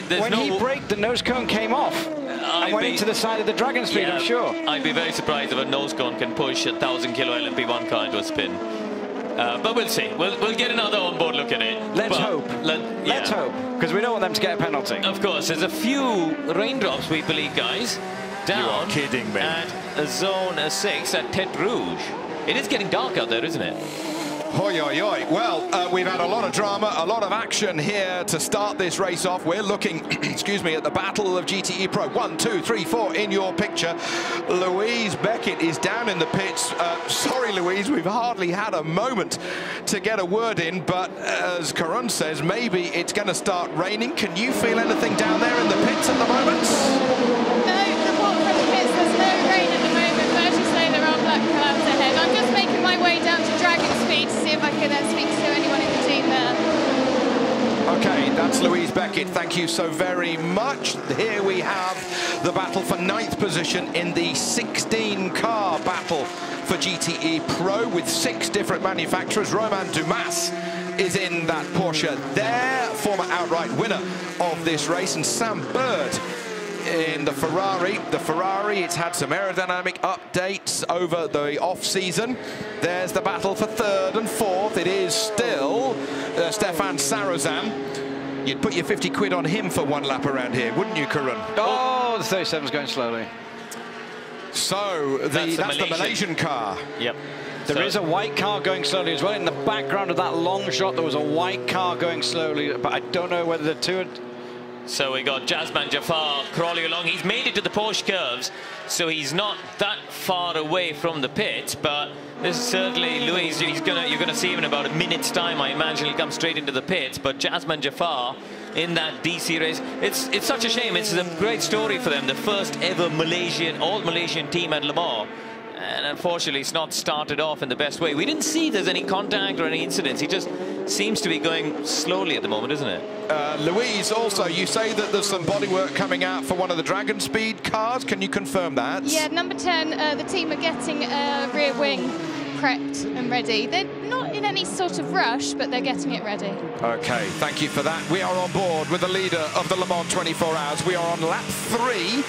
There's When no... he braked, the nose cone came off and went into the side of the Dragon Speed, Yeah, I'm sure. I'd be very surprised if a nose cone can push a 1,000-kilo LMP1 car into a spin. But we'll see. We'll get another on-board look at it. Let's hope. Let's hope, because we don't want them to get a penalty. Of course, there's a few raindrops, we believe, guys. Down You are kidding me. at a zone 6 at Tête Rouge. It is getting dark out there, isn't it? Hoi, hoi, hoi. Well, we've had a lot of drama, a lot of action here to start this race off. We're looking, excuse me, at the battle of GTE Pro. 1, 2, 3, 4 in your picture. Louise Beckett is down in the pits. Sorry, Louise, we've hardly had a moment to get a word in, but as Karun says, maybe it's going to start raining. Can you feel anything down there in the pits at the moment? No, apart from the pits, there's no rain at the moment, but as you say, there are black clouds ahead. I'm just making my way down to Dragon Speed to see if I can speak to anyone in the team there. Okay, that's Louise Beckett. Thank you so very much. Here we have the battle for 9th position in the 16-car battle for GTE Pro with 6 different manufacturers. Romain Dumas is in that Porsche there, former outright winner of this race, and Sam Bird in the Ferrari. The Ferrari, it's had some aerodynamic updates over the off-season. There's the battle for 3rd and 4th. It is still Stefan Sarrazin. You'd put your 50 quid on him for one lap around here, wouldn't you, Karun? Oh, the 37's going slowly. So that's the Malaysian car. Yep. There is a white car going slowly as well. In the background of that long shot, there was a white car going slowly, but I don't know whether the two are... So we got Jasman Jafar crawling along. He's made it to the Porsche curves, so he's not that far away from the pits, but this is certainly Louise. You're gonna see him in about a minute's time. I imagine he'll come straight into the pits. But Jasman Jafar in that DC race, it's such a shame. It's a great story for them. The first ever all-Malaysian team at Le Mans. And unfortunately, it's not started off in the best way. We didn't see there's any contact or any incidents. He just seems to be going slowly at the moment, isn't it? Louise, also, you say that there's some bodywork coming out for one of the Dragon Speed cars. Can you confirm that? Yeah, number 10, the team are getting a rear wing prepped and ready. They're not in any sort of rush, but they're getting it ready. Okay, thank you for that. We are on board with the leader of the Le Mans 24 Hours. We are on lap 3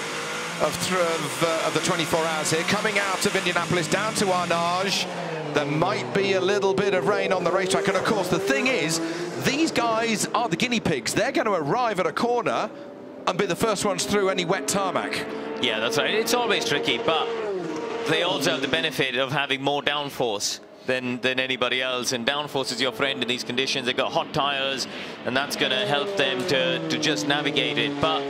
of the 24 Hours here, coming out of Indianapolis down to Arnage. There might be a little bit of rain on the racetrack, and of course the thing is, these guys are the guinea pigs. They're going to arrive at a corner and be the first ones through any wet tarmac. Yeah, that's right. It's always tricky, but they also have the benefit of having more downforce than anybody else, and downforce is your friend in these conditions. They've got hot tires, and that's going to help them to just navigate it. But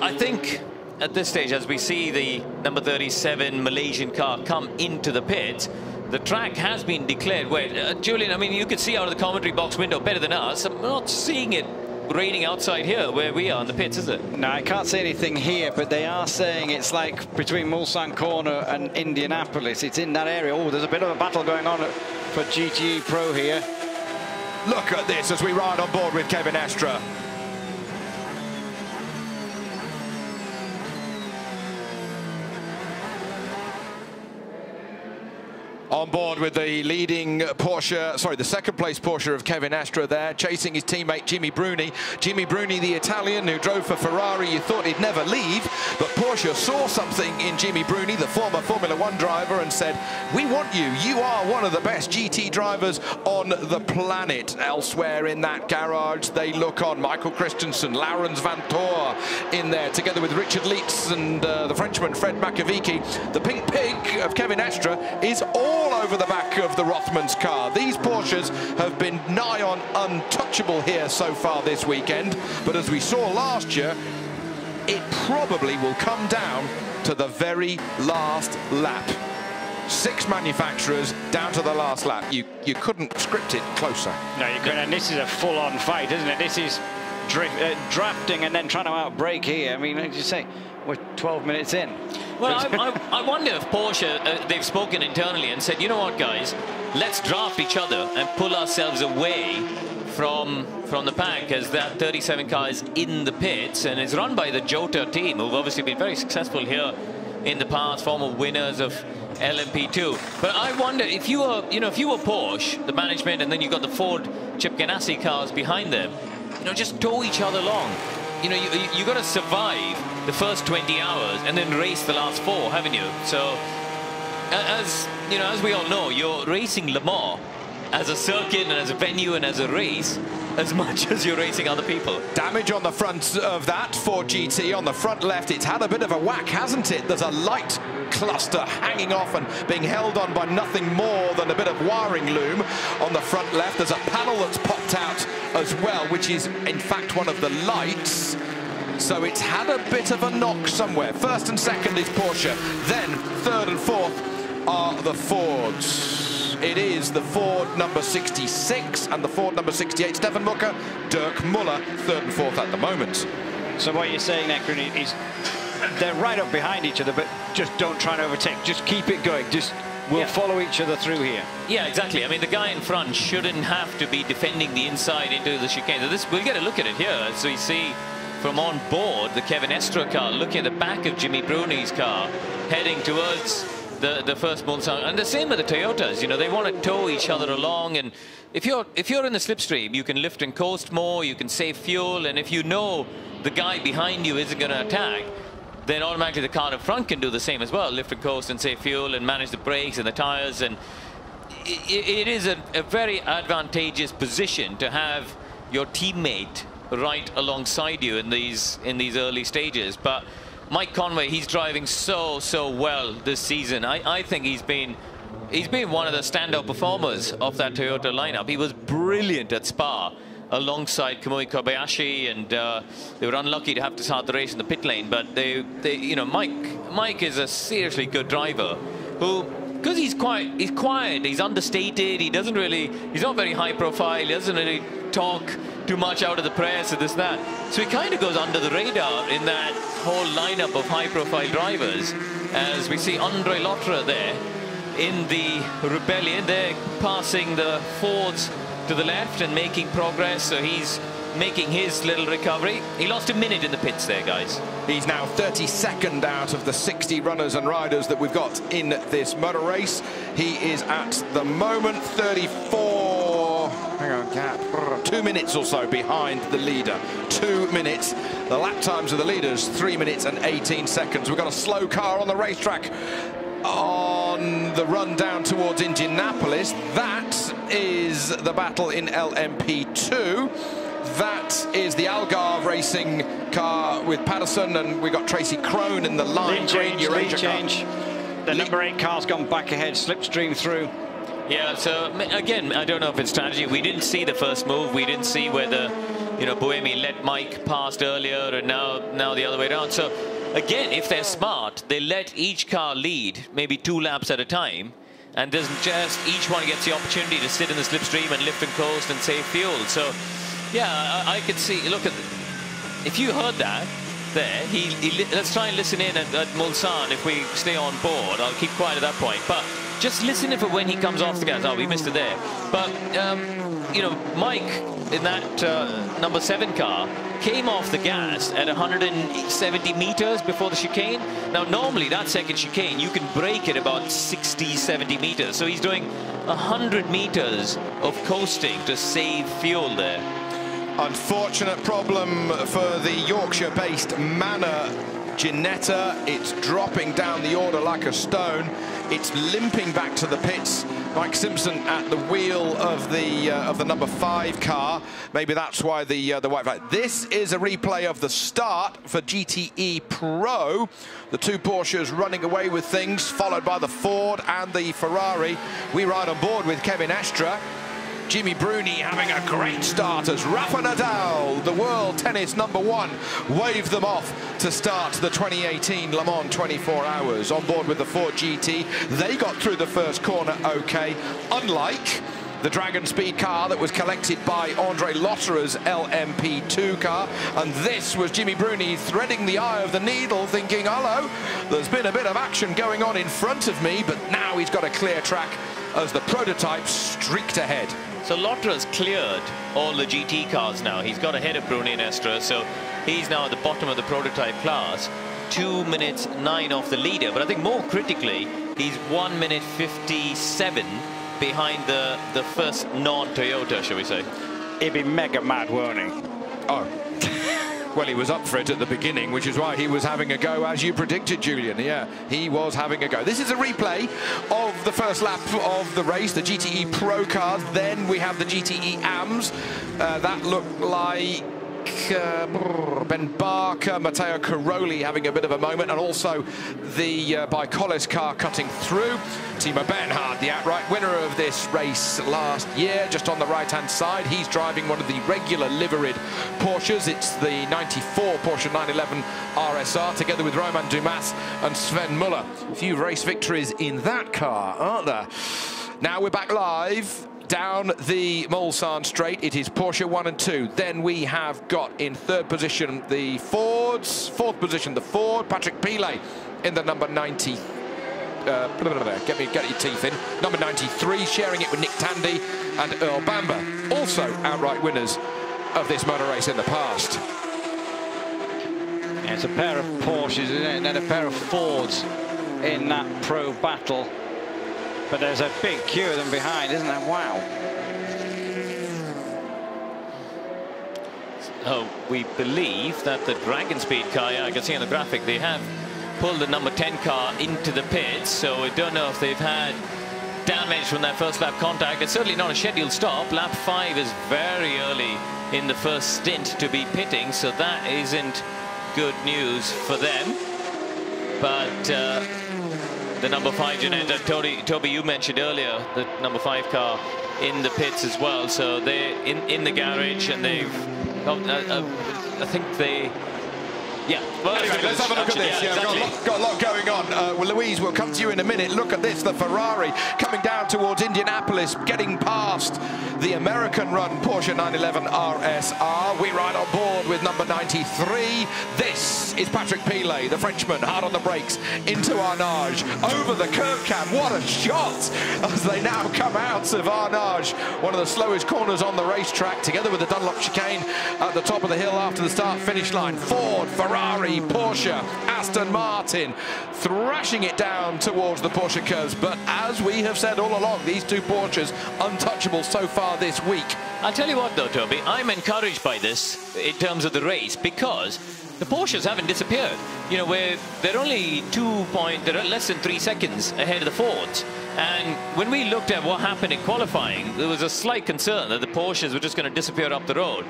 I think at this stage, as we see the number 37 Malaysian car come into the pit, the track has been declared wet. Julian, I mean, you can see out of the commentary box window better than us. I'm not seeing it raining outside here where we are in the pits, is it? No, I can't see anything here, but they are saying it's like between Mulsanne Corner and Indianapolis. It's in that area. Oh, there's a bit of a battle going on for GTE Pro here. Look at this as we ride on board with Kevin Estra. On board with the leading Porsche, sorry, the second place Porsche of Kevin Estra there, chasing his teammate Jimmy Bruni. Jimmy Bruni, the Italian who drove for Ferrari, you thought he'd never leave, but Porsche saw something in Jimmy Bruni, the former Formula 1 driver, and said, we want you. You are one of the best GT drivers on the planet. Elsewhere in that garage, they look on Michael Christensen, Laurens van Toor in there, together with Richard Lietz and the Frenchman Fred Makovici. The pink pig of Kevin Estra is all over the back of the Rothman's car. These Porsches have been nigh on untouchable here so far this weekend, but as we saw last year, it probably will come down to the very last lap. 6 manufacturers down to the last lap. You couldn't script it closer. No, you couldn't, and this is a full-on fight, isn't it? This is drafting and then trying to outbrake here. I mean, as you say, we're 12 minutes in. Well, I wonder if Porsche, they've spoken internally and said, you know what, guys, let's draft each other and pull ourselves away from the pack, as that 37 car is in the pits and is run by the Jota team, who've obviously been very successful here in the past, former winners of LMP2. But I wonder if you were, if you were Porsche, the management, and then you got the Ford Chip Ganassi cars behind them, just tow each other along. You got to survive the first 20 hours and then race the last 4, haven't you? So, as we all know, you're racing Le Mans as a circuit and as a venue and as a race as much as you're racing other people. Damage on the front of that Ford GT. On the front left, it's had a bit of a whack, hasn't it? There's a light cluster hanging off and being held on by nothing more than a bit of wiring loom. On the front left, there's a panel that's popped out as well, which is in fact one of the lights. So it's had a bit of a knock somewhere. First and second is Porsche, then third and fourth are the Fords. It is the Ford number 66 and the Ford number 68, Stefan Mucker, Dirk Muller, third and fourth at the moment. So what you're saying there, Green, is they're right up behind each other, but just don't try and overtake. Just keep it going. We'll follow each other through here. Yeah, exactly. I mean, the guy in front shouldn't have to be defending the inside into the chicane. So we'll get a look at it here. So you see from on board the Kevin Estra car, looking at the back of Jimmy Bruni's car, heading towards the first Mulsanne. And the same with the Toyotas. They want to tow each other along. And if you're in the slipstream, you can lift and coast more, you can save fuel, and if you know the guy behind you isn't going to attack, then automatically the car in front can do the same as well, lift and coast and save fuel and manage the brakes and the tires. And it is a very advantageous position to have your teammate right alongside you in these early stages. But Mike Conway, he's driving so well this season. I think he's been one of the standout performers of that Toyota lineup. He was brilliant at Spa alongside Kamui Kobayashi, and they were unlucky to have to start the race in the pit lane. But Mike is a seriously good driver who, because he's quiet, he's understated, he's not very high profile, he doesn't really talk too much out of the press and this, that. So he kind of goes under the radar in that whole lineup of high profile drivers, as we see Andre Lotterer there in the Rebellion. They're passing the Fords to the left and making progress, so he's making his little recovery. He lost a minute in the pits there, guys. He's now 32nd out of the 60 runners and riders that we've got in this motor race. He is at the moment 34, hang on, gap, 2 minutes or so behind the leader. 2 minutes. The lap times of the leaders, 3 minutes and 18 seconds. We've got a slow car on the racetrack on the run down towards Indianapolis. That is the battle in LMP2. That is the Algarve racing car with Patterson, and we got Tracy Crone in the line. Lead change. The number 8 car's gone back ahead, slipstream through. Yeah, so again, I don't know if it's strategy. We didn't see the first move. We didn't see whether, you know, Buemi let Mike past earlier, and now the other way around. So again, if they're smart, they let each car lead maybe 2 laps at a time, and doesn't just each one gets the opportunity to sit in the slipstream and lift and coast and save fuel. So yeah, I could see. Look at, if you heard that there, let's try and listen in at Mulsanne. If we stay on board, I'll keep quiet at that point. But just listen for when he comes off the gas. Oh, we missed it there. But you know, Mike in that number 7 car came off the gas at 170 meters before the chicane. Now, normally that second chicane, you can brake at about 60, 70 meters. So he's doing 100 meters of coasting to save fuel there. Unfortunate problem for the Yorkshire-based Manor Ginetta. It's dropping down the order like a stone. It's limping back to the pits. Mike Simpson at the wheel of the number 5 car. Maybe that's why the white flag. This is a replay of the start for GTE Pro. The 2 Porsches running away with things, followed by the Ford and the Ferrari. We ride on board with Kevin Estra. Jimmy Bruni having a great start as Rafa Nadal, the world tennis number 1, waved them off to start the 2018 Le Mans 24 Hours. On board with the Ford GT, they got through the first corner okay, unlike the Dragon Speed car that was collected by Andre Lotterer's LMP2 car. And this was Jimmy Bruni threading the eye of the needle, thinking, hello, there's been a bit of action going on in front of me, but now he's got a clear track as the prototype streaked ahead. So Lotterer's cleared all the GT cars now. He's got ahead of Bruni and Estra, so he's now at the bottom of the prototype class. 2 minutes 9 off the leader, but I think more critically, he's 1 minute 57 behind the first non-Toyota, shall we say. He'd be mega mad, won't he? Oh. Well, he was up for it at the beginning, which is why he was having a go, as you predicted, Julian. Yeah, he was having a go. This is a replay of the first lap of the race, the GTE Pro cars. Then we have the GTE AMs. That looked like Ben Barker, Matteo Caroli having a bit of a moment, and also the Bicolis car cutting through. Timo Bernhard, the outright winner of this race last year, just on the right-hand side. He's driving one of the regular liveried Porsches. It's the 94 Porsche 911 RSR, together with Roman Dumas and Sven Muller. A few race victories in that car, aren't there? Now we're back live down the Mulsanne straight. It is Porsche 1 and 2. Then we have got in 3rd position the Fords, 4th position the Ford, Patrick Pilet in the number 90. Get your teeth in. Number 93, sharing it with Nick Tandy and Earl Bamber, also outright winners of this motor race in the past. Yeah, it's a pair of Porsches, isn't it? And then a pair of Fords in that pro battle. But there's a big queue of them behind, isn't there? Wow. Oh, we believe that the Dragon Speed car, yeah, I can see on the graphic, they have pulled the number 10 car into the pits, so I don't know if they've had damage from that first lap contact. It's certainly not a scheduled stop. Lap 5 is very early in the first stint to be pitting, so that isn't good news for them. But the number 5 Ginetta, Toby, you mentioned earlier the number 5 car in the pits as well, so they're in the garage, and they've I think they Yeah. Well, Anyway, let's have a look at this. Yeah, exactly. Got a lot going on. Well, Louise, we'll come to you in a minute. Look at this, the Ferrari coming down towards Indianapolis, getting past the American run Porsche 911 RSR. We ride on board with number 93. This is Patrick Pilet, the Frenchman, hard on the brakes, into Arnage, over the curb cam. What a shot as they now come out of Arnage, one of the slowest corners on the racetrack, together with the Dunlop chicane at the top of the hill after the start-finish line. Ford, Ferrari, Porsche, Aston Martin thrashing it down towards the Porsche curves. But as we have said all along, these two Porsches untouchable so far this week. I'll tell you what though, Toby, I'm encouraged by this in terms of the race, because the Porsches haven't disappeared. You know, they're only they're less than 3 seconds ahead of the Fords. And when we looked at what happened in qualifying, there was a slight concern that the Porsches were just going to disappear up the road.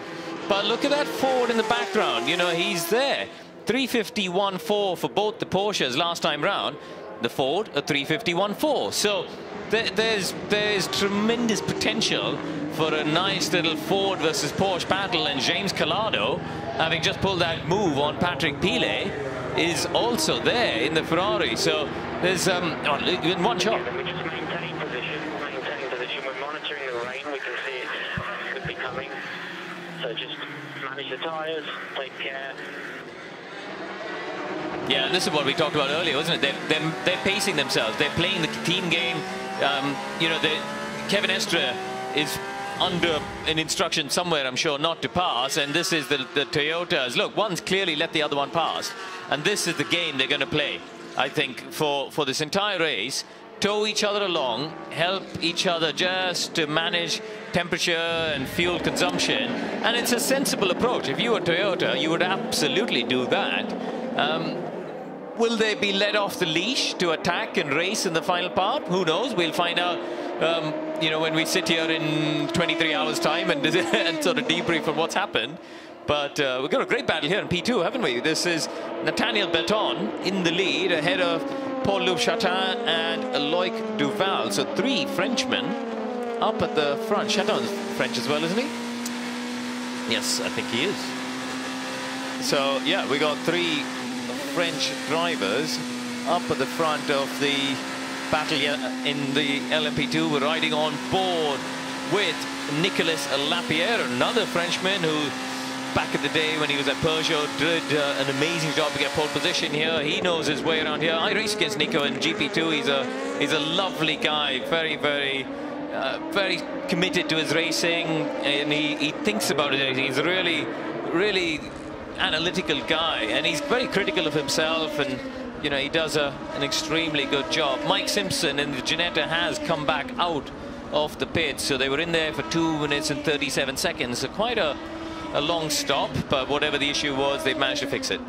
But look at that Ford in the background. You know, he's there. 351.4 for both the Porsches last time round. The Ford, a 351.4. So there's tremendous potential for a nice little Ford versus Porsche battle. And James Calado, having just pulled that move on Patrick Pilet, is also there in the Ferrari. So there's in one shot. We just maintain position. We're monitoring the rain. We can see it could be coming. So just manage the tyres, take care. Yeah, this is what we talked about earlier, wasn't it? They're pacing themselves. They're playing the team game. You know, Kevin Estra is under an instruction somewhere, I'm sure, not to pass. And this is the Toyotas. Look, one's clearly let the other one pass. And this is the game they're going to play, I think, for this entire race. Tow each other along, help each other just to manage temperature and fuel consumption. And it's a sensible approach. If you were Toyota, you would absolutely do that. Will they be let off the leash to attack and race in the final part? Who knows? We'll find out, you know, when we sit here in 23 hours' time and, and sort of debrief on what's happened. But we've got a great battle here in P2, haven't we? This is Nathaniel Berton in the lead, ahead of Paul-Loup Chatin and Loic Duval. So 3 Frenchmen up at the front. Chatin's French as well, isn't he? Yes, I think he is. So, yeah, we got 3 French drivers up at the front of the battle in the LMP2. We're riding on board with Nicolas Lapierre, another Frenchman who, back in the day when he was at Peugeot, did an amazing job to get pole position here. He knows his way around here. I raced against Nico in GP2. He's a lovely guy, very, very committed to his racing, and he thinks about it. He's a really, really analytical guy, and he's very critical of himself, and you know, he does an extremely good job. Mike Simpson in the Ginetta has come back out of the pits, so they were in there for 2 minutes and 37 seconds. So quite a long stop, but whatever the issue was, they've managed to fix it.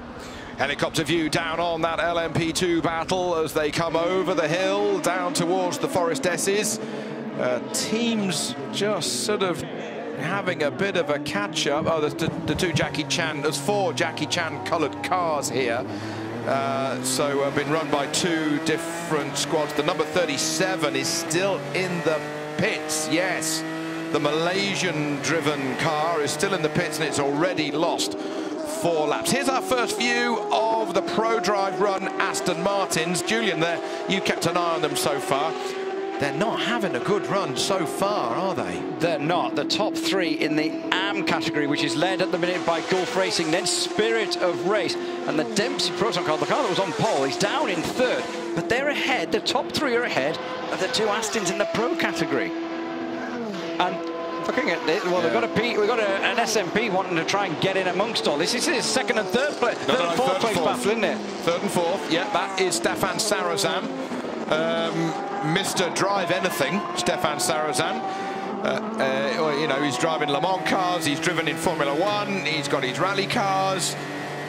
Helicopter view down on that LMP2 battle as they come over the hill down towards the Forest S's. Teams just sort of having a bit of a catch-up. Oh, there's the 2 Jackie Chan. There's 4 Jackie Chan coloured cars here. So been run by 2 different squads. The number 37 is still in the pits. Yes, the Malaysian-driven car is still in the pits, and it's already lost 4 laps. Here's our first view of the Pro Drive run Aston Martins. Julian, there, you kept an eye on them so far. They're not having a good run so far, are they? They're not. The top 3 in the AM category, which is led at the minute by Gulf Racing, then Spirit of Race. And the Dempsey Proton car, the car that was on pole, is down in 3rd. But they're ahead, the top 3 are ahead of the 2 Astons in the Pro category. And looking at it, well, we've got an SMP wanting to try and get in amongst all this. This is 2nd and 3rd place, 3rd and 4th place battle, isn't it? 3rd and 4th, yeah, that is Stefan Sarrazin. Mr. Drive Anything, Stefan Sarrazin. You know, he's driving Le Mans cars, he's driven in Formula 1, he's got his rally cars.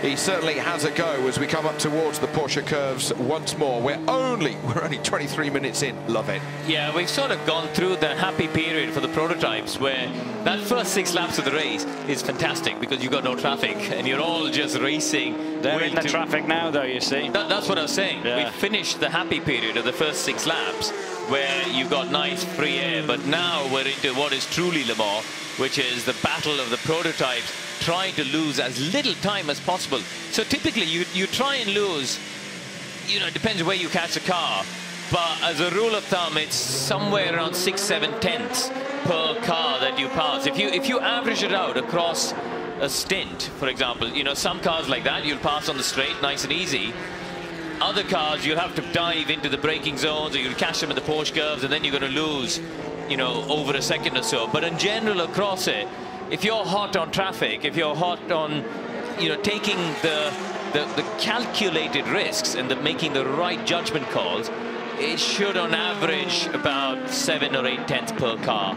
He certainly has a go as we come up towards the Porsche curves once more. We're only 23 minutes in. Love it. Yeah, we've sort of gone through the happy period for the prototypes, where that first 6 laps of the race is fantastic because you've got no traffic and you're all just racing. They're in the traffic now, though, you see. That's what I was saying. Yeah. We finished the happy period of the first 6 laps where you've got nice free air, but now we're into what is truly Le Mans, which is the battle of the prototypes. trying to lose as little time as possible. So typically you try and lose, you know, it depends where you catch the car, but as a rule of thumb, it's somewhere around 6-7 tenths per car that you pass. If you average it out across a stint, for example, you know, some cars like that you'll pass on the straight nice and easy. Other cars you'll have to dive into the braking zones, or you'll catch them at the Porsche curves, and then you're going to lose, you know, over a second or so. But in general across it, if you're hot on traffic, if you're hot on, you know, taking the calculated risks and making the right judgment calls, it should on average about 7 or 8 tenths per car.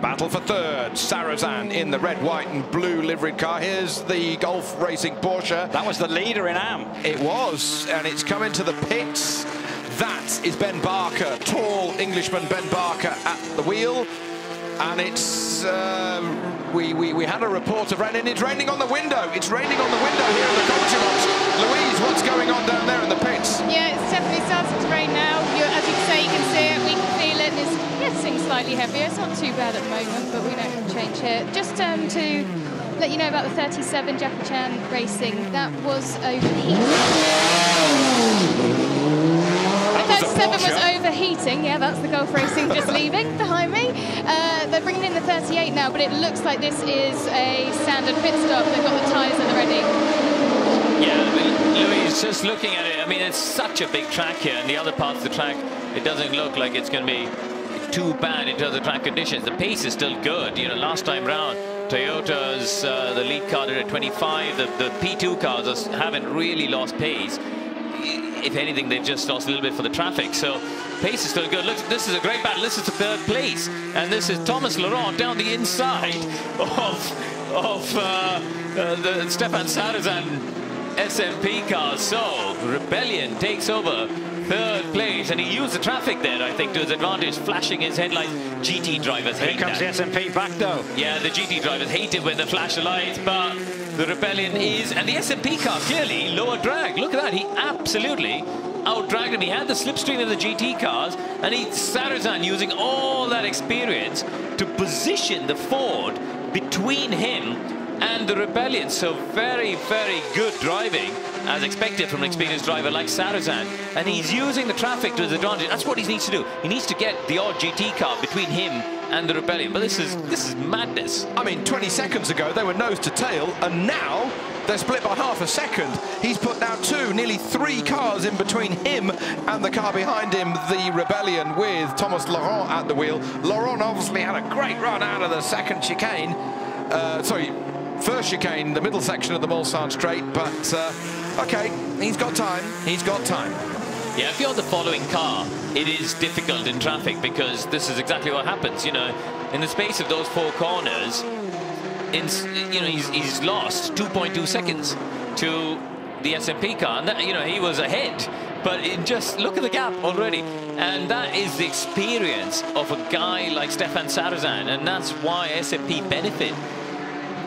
Battle for third, Sarrazin in the red, white and blue liveried car. Here's the Golf Racing Porsche. That was the leader in AM. It was, and it's come into the pits. That is Ben Barker, tall Englishman Ben Barker at the wheel. And it's, we had a report of rain, and it's raining on the window. It's raining on the window here in the commentary box. Louise, what's going on down there in the pits? Yeah, it's definitely starting to rain now. As you can say, you can see it, we can feel it, and it's getting slightly heavier. It's not too bad at the moment, but we don't change here. Just to let you know about the 37 Jackie Chan Racing, that was overheating. The 37 was overheating, yeah, that's the Golf Racing just leaving behind me. They're bringing in the 38 now, but it looks like this is a standard pit stop. They've got the tyres at the ready. Yeah, Louise, just looking at it, I mean, it's such a big track here, and the other parts of the track, it doesn't look like it's going to be too bad in terms of track conditions. The pace is still good. You know, last time round, Toyota's the lead car did at 25. The P2 cars haven't really lost pace. If anything, they've just lost a little bit for the traffic. So pace is still good. Look, this is a great battle. This is the third place, and this is Thomas Laurent down the inside of the Stefan Sarrazin SMP cars. So Rebellion takes over third place, and he used the traffic there, I think, to his advantage, flashing his headlights. GT drivers hate Here comes that. the SMP back, though. Yeah, the GT drivers hate it when they flash the lights, but the Rebellion is, and the SMP car clearly lower drag. Look at that, he absolutely out-dragged him. He had the slipstream of the GT cars, and Sarrazin using all that experience to position the Ford between him and the Rebellion. So very, very good driving, as expected from an experienced driver like Sarrazin. And he's using the traffic to his advantage. That's what he needs to do. He needs to get the odd GT car between him and the Rebellion. But this is madness. I mean, 20 seconds ago, they were nose to tail, and now they're split by half a second. He's put now nearly three cars in between him and the car behind him, the Rebellion, with Thomas Laurent at the wheel. Laurent obviously had a great run out of the second chicane. First chicane, the middle section of the Mulsanne straight, but okay, he's got time. He's got time. Yeah, if you're the following car, it is difficult in traffic, because this is exactly what happens. You know, in the space of those four corners, you know, he's lost 2.2 seconds to the SMP car, and that, you know, he was ahead. But just look at the gap already, and that is the experience of a guy like Stefan Sarrazin, and that's why SMP benefit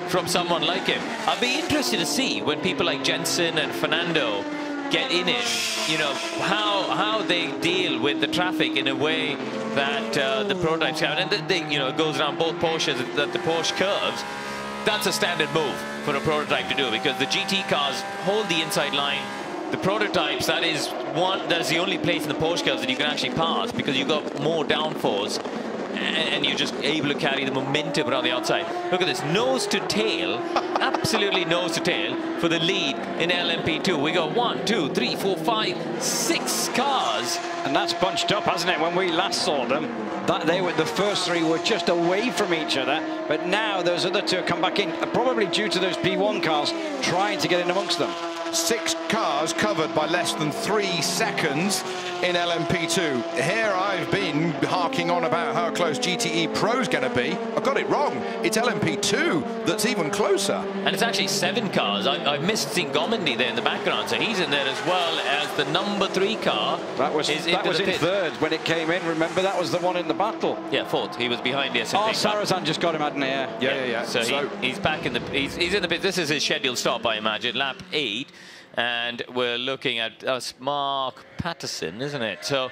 from someone like him. I'd be interested to see when people like Jensen and Fernando get in it, you know, how they deal with the traffic in a way that the prototypes have. And they, you know, it goes around both Porsches at the Porsche curves. That's a standard move for a prototype to do, because the GT cars hold the inside line. The prototypes, that's the only place in the Porsche curves that you can actually pass, because you've got more downforce, and you're just able to carry the momentum around the outside. Look at this, nose to tail, absolutely nose to tail for the lead in LMP2. We got 1, 2, 3, 4, 5, 6 cars. And that's bunched up, hasn't it? When we last saw them, the first three were just away from each other, but now those other two come back in, probably due to those P1 cars trying to get in amongst them. 6 cars covered by less than 3 seconds in LMP2. Here I've been harking on about how close GTE Pro's going to be. I've got it wrong. It's LMP2 that's even closer. And it's actually 7 cars. I missed seeing Gomendi there in the background, so he's in there as well as the number 3 car. That was in third when it came in. Remember, that was the one in the battle. Yeah, fourth. He was behind the SMP. Oh, Sarrazin just got him, hadn't he? Yeah. So he's back in the... He's in the pit. This is his scheduled stop, I imagine, lap 8. And we're looking at Mark Patterson, isn't it? So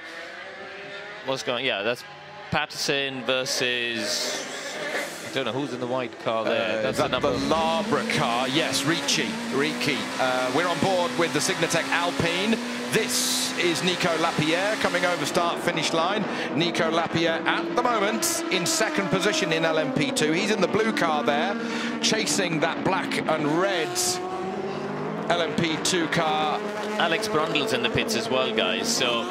what's going? Yeah, that's Patterson versus I don't know who's in the white car there. That's the number. The Labra car, yes, Ricci. We're on board with the Signatec Alpine. This is Nico Lapierre coming over start-finish line. Nico Lapierre at the moment in second position in LMP2. He's in the blue car there, chasing that black and red LMP2 car. Alex Brundle's in the pits as well, guys. So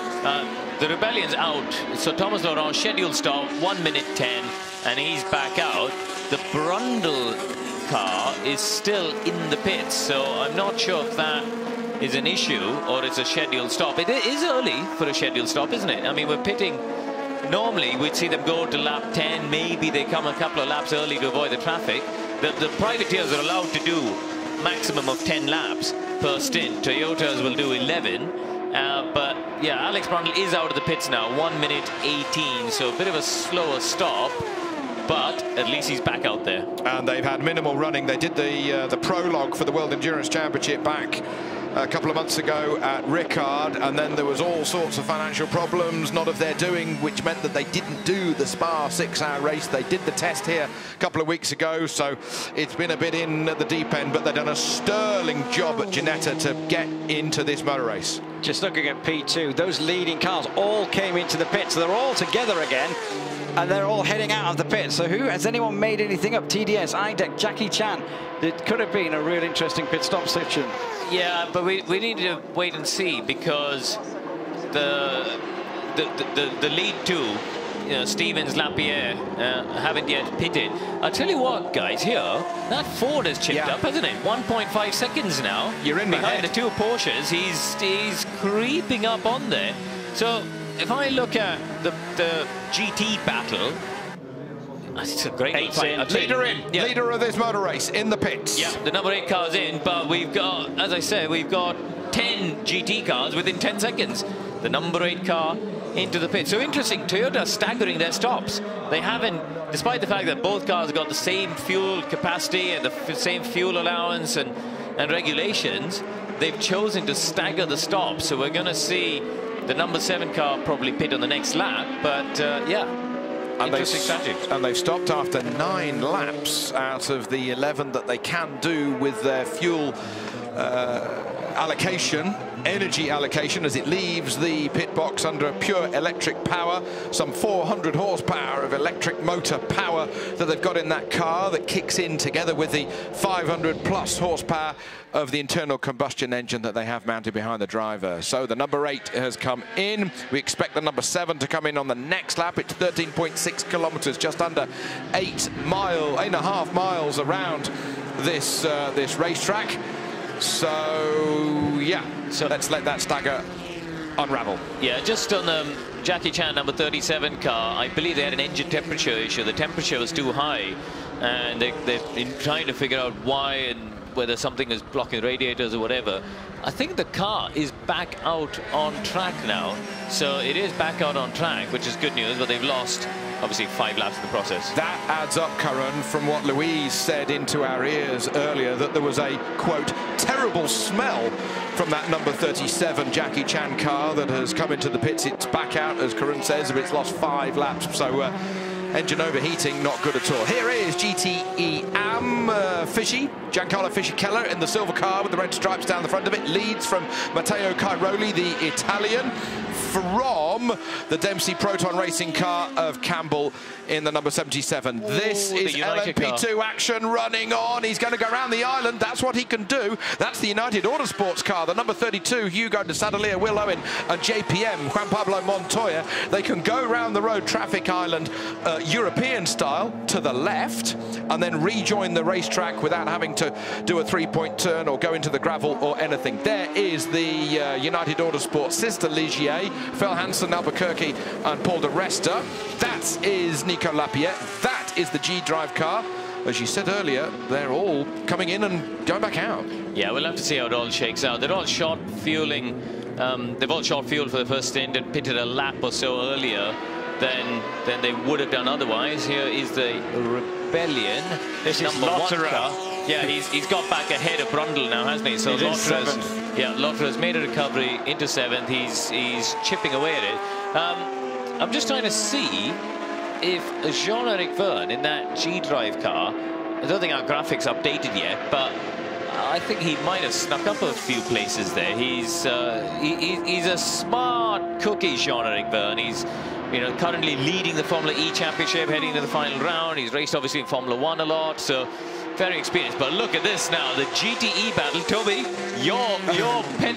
the Rebellion's out. So Thomas Laurent scheduled start 1 minute 10, and he's back out. The Brundle car is still in the pits, so I'm not sure if that is an issue or it's a scheduled stop. It is early for a scheduled stop, isn't it? I mean, we're pitting. Normally, we'd see them go to lap 10. Maybe they come a couple of laps early to avoid the traffic. The privateers are allowed to do maximum of 10 laps per stint. Toyotas will do 11. But yeah, Alex Brundle is out of the pits now, 1 minute 18, so a bit of a slower stop, but at least he's back out there. And they've had minimal running. They did the prologue for the World Endurance Championship back a couple of months ago at Ricard, and then there was all sorts of financial problems, not of their doing, which meant that they didn't do the Spa 6-hour race. They did the test here a couple of weeks ago, so it's been a bit in at the deep end, but they've done a sterling job at Ginetta to get into this motor race. Just looking at P2, those leading cars all came into the pits. They're all together again, and they're all heading out of the pits. So has anyone made anything up? TDS, IDEC, Jackie Chan. It could have been a real interesting pit stop section. Yeah, but we need to wait and see, because the lead two, you know, Stevens, Lapierre, haven't yet pitted. I'll tell you what, guys, here, that Ford has chipped up, hasn't it? 1.5 seconds now. You're in behind the two Porsches. He's creeping up on there. So if I look at the GT battle, it's a great fight. Leader of this motor race in the pits. Yeah, the number 8 car's in, but we've got, as I said, we've got 10 GT cars within 10 seconds. The number 8 car into the pit. So interesting, Toyota staggering their stops. They haven't, despite the fact that both cars have got the same fuel capacity and the same fuel allowance and regulations, they've chosen to stagger the stops. So we're going to see the number 7 car probably pit on the next lap, but yeah. And they've stopped after 9 laps out of the 11 that they can do with their fuel allocation, energy allocation, as it leaves the pit box under pure electric power. Some 400 horsepower of electric motor power that they've got in that car that kicks in together with the 500 plus horsepower of the internal combustion engine that they have mounted behind the driver. So the number 8 has come in. We expect the number 7 to come in on the next lap. It's 13.6 kilometers, just under 8.5 miles around this racetrack. So yeah, so let's let that stagger unravel. Yeah, just on the Jackie Chan number 37 car, I believe they had an engine temperature issue. The temperature was too high, and they've been trying to figure out why and whether something is blocking radiators or whatever. I think the car is back out on track now, so it is back out on track, which is good news, but they've lost obviously 5 laps in the process. That adds up, Curran, from what Louise said into our ears earlier, that there was a, quote, terrible smell from that number 37 Jackie Chan car that has come into the pits. It's back out, as Curran says, but it's lost 5 laps. So engine overheating, not good at all. Here is GTE Am Fishy, Giancarlo Fischer-Keller in the silver car with the red stripes down the front of it. Leads from Matteo Cairoli, the Italian, from the Dempsey Proton Racing car of Campbell in the number 77. This is LMP2 action running on. He's going to go around the island. That's what he can do. That's the United Autosports car, the number 32, Hugo de Sadalier, Will Owen, and JPM, Juan Pablo Montoya. They can go around the road traffic island European style to the left and then rejoin the racetrack without having to do a 3-point turn or go into the gravel or anything. There is the United Autosports sister Ligier, Phil Hansen, Albuquerque, and Paul de Resta. That is Nico Lapierre. That is the G-Drive car. As you said earlier, they're all coming in and going back out. Yeah, we'll have to see how it all shakes out. They're all short fueling. They've all short fueled for the first stint and pitted a lap or so earlier than they would have done otherwise. Here is the Rebellion. This is number 1 car. Yeah, he's got back ahead of Brundle now, hasn't he? So Lotter's made a recovery into 7th. He's chipping away at it. I'm just trying to see if Jean-Eric Vergne in that G-Drive car, I don't think our graphics updated yet, but I think he might have snuck up a few places there. He's a smart cookie, Jean-Eric Vergne. He's currently leading the Formula E Championship, heading to the final round. He's raced obviously in Formula 1 a lot, so very experienced. But look at this now, the GTE battle. Toby, your pet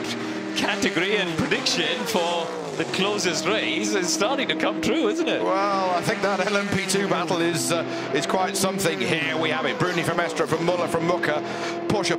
category and prediction for the closest race is starting to come true, isn't it? Well, I think that LMP2 battle is quite something. Here we have it. Bruni from Estra, from Muller, from Mucker, Porsche,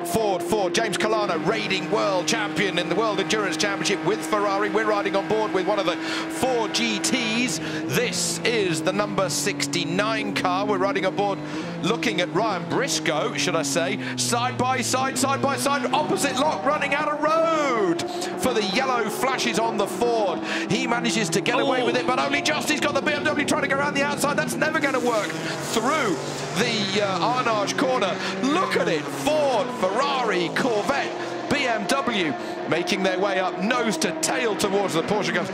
Ford, James Colano, reigning world champion in the World Endurance Championship with Ferrari. We're riding on board with one of the 4 GTs. This is the number 69 car. We're riding on board looking at Ryan Briscoe, should I say, side by side, opposite lock, running out of road for the yellow flashes on the Ford. He manages to get away with it, but only just. He's got the BMW trying to go around the outside. That's never going to work through the Arnage corner. Look at it. Ford, Ferrari, Corvette, BMW making their way up nose to tail towards the Porsche cars.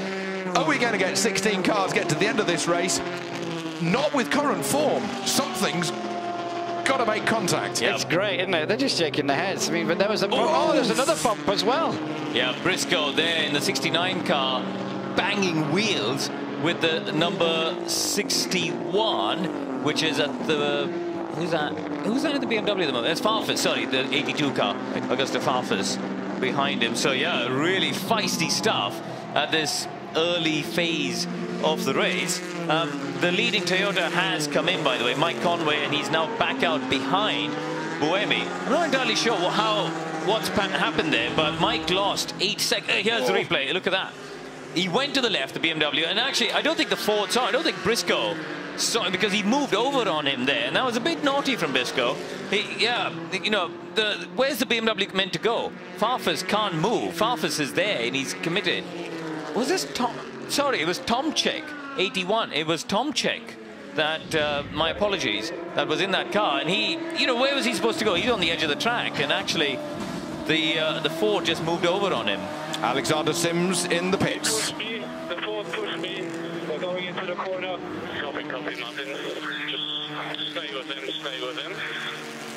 Are we going to get 16 cars get to the end of this race? Not with current form. Something's got to make contact. Yep. It's great, isn't it? They're just shaking their heads. I mean, but there was there's another bump as well. Yeah, Briscoe there in the 69 car, banging wheels with the number 61, which is at the... Who's that at the BMW at the moment? It's Farfus, sorry, the 82 car. Augusta Farfus behind him. So, yeah, really feisty stuff at this early phase of the race. The leading Toyota has come in, by the way, Mike Conway, and he's now back out behind Buemi. I'm not entirely sure what's happened there, but Mike lost 8 seconds. Here's the replay. Look at that. He went to the left, the BMW, and actually, I don't think the Ford saw. I don't think Briscoe saw him because he moved over on him there, and that was a bit naughty from Briscoe. Where's the BMW meant to go? Farfus can't move. Farfus is there, and he's committed. Was this Tom? Sorry, it was Tomczyk, 81. It was Tomczyk that, my apologies, that was in that car. And he, where was he supposed to go? He's on the edge of the track. And actually, the Ford just moved over on him. Alexander Sims in the pits. The Ford pushed me. They're going into the corner. Copy, nothing. Just stay with them.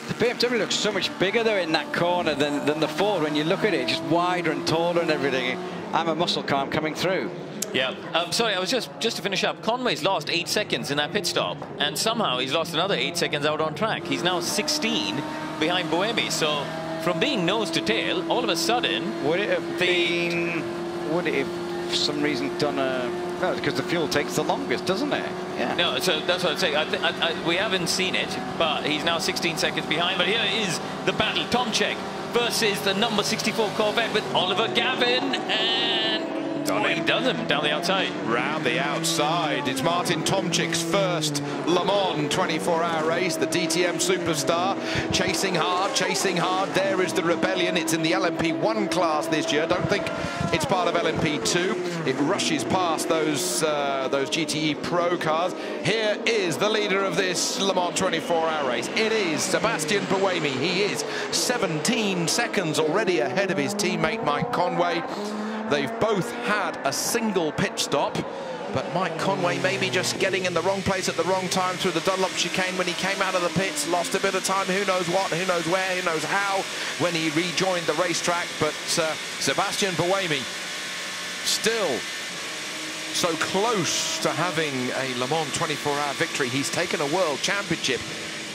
The BMW looks so much bigger though in that corner than the Ford. When you look at it, just wider and taller and everything. I'm a muscle car coming through. Yeah, sorry, I was just to finish up. Conway's lost 8 seconds in that pit stop, and somehow he's lost another 8 seconds out on track. He's now 16 behind Buemi. So from being nose to tail, all of a sudden, would it have for some reason done a? No, because the fuel takes the longest, doesn't it? Yeah. No, so that's what I'd say. We haven't seen it, but he's now 16 seconds behind. But here is the battle: Tomczyk versus the number 64 Corvette with Oliver Gavin, and he does him down the outside. Round the outside. It's Martin Tomczyk's first Le Mans 24-hour race. The DTM superstar chasing hard. There is the rebellion. It's in the LMP1 class this year. Don't think it's part of LMP2. It rushes past those GTE Pro cars. Here is the leader of this Le Mans 24-hour race. It is Sebastian Buemi. He is 17 seconds already ahead of his teammate Mike Conway. They've both had a single pit stop, but Mike Conway maybe just getting in the wrong place at the wrong time through the Dunlop chicane when he came out of the pits, lost a bit of time, who knows what, who knows where, who knows how, when he rejoined the racetrack. But Sebastian Buemi still so close to having a Le Mans 24-hour victory. He's taken a world championship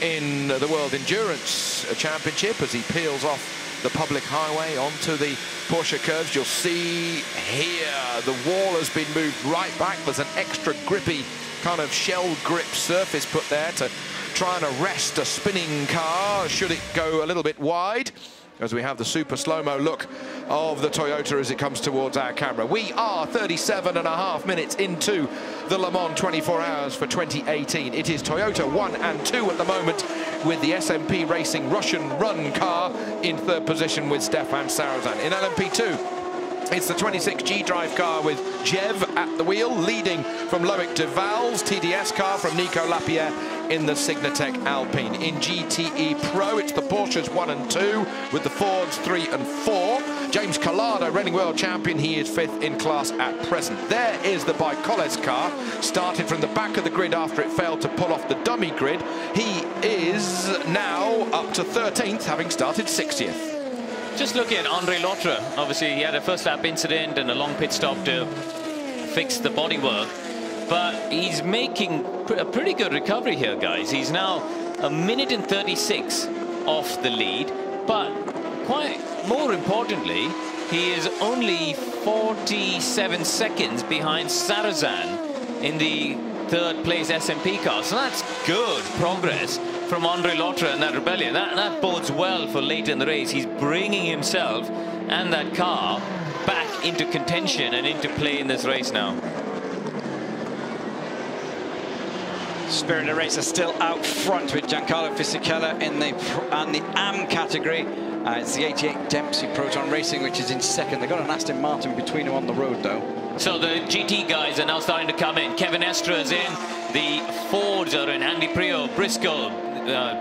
in the World Endurance Championship as he peels off the public highway onto the Porsche curves. You'll see here the wall has been moved right back. There's an extra grippy kind of shell grip surface put there to try and arrest a spinning car should it go a little bit wide, as we have the super slow-mo look of the Toyota as it comes towards our camera. We are 37.5 minutes into the Le Mans 24 hours for 2018. It is Toyota 1 and 2 at the moment, with the SMP Racing Russian run car in third position with Stefan Sarrazin. In LMP2, it's the 26G drive car with Jev at the wheel, leading from Loic Duval's TDS car from Nico Lapierre in the Signatech Alpine. In GTE Pro, it's the Porsches 1 and 2 with the Fords 3 and 4. James Collado, reigning world champion, he is 5th in class at present. There is the Baicoles car, started from the back of the grid after it failed to pull off the dummy grid. He is now up to 13th, having started 60th. Just looking at Andre Lotre, obviously he had a first lap incident and a long pit stop to fix the bodywork, but he's making a pretty good recovery here, guys. He's now a minute and 36 off the lead, but quite more importantly, he is only 47 seconds behind Sarrazin in the 3rd place SMP car. So that's good progress from Andre Lotre and that rebellion. That bodes well for later in the race. He's bringing himself and that car back into contention and into play in this race now. Spirit of Racer still out front with Giancarlo Fisichella in the AM category. It's the 88 Dempsey Proton Racing, which is in 2nd. They've got an Aston Martin between them on the road, though. So the GT guys are now starting to come in. Kevin Estra is in. The Fords are in. Andy Prio, Briscoe,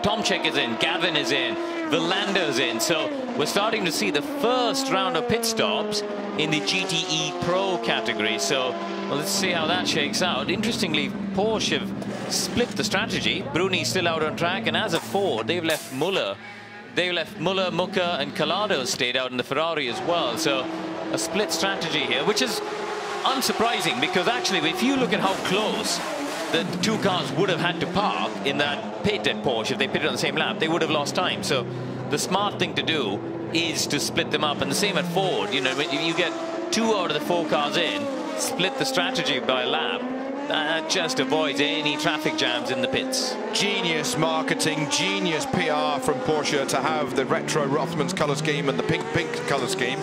Tomczyk is in. Gavin is in. Villander's in. So we're starting to see the first round of pit stops in the GTE Pro category. So well, let's see how that shakes out. Interestingly, Porsche have split the strategy. Bruni's still out on track, and as a Ford, they've left Muller. They left Muller, Mucca, and Collado stayed out in the Ferrari as well. So a split strategy here, which is unsurprising, because actually, if you look at how close the two cars would have had to park in that pit at Porsche, if they pitted on the same lap, they would have lost time. So the smart thing to do is to split them up. And the same at Ford. You know, when you get 2 out of the 4 cars in, split the strategy by a lap. That just avoids any traffic jams in the pits. Genius marketing, genius PR from Porsche to have the retro Rothman's colour scheme and the pink colour scheme.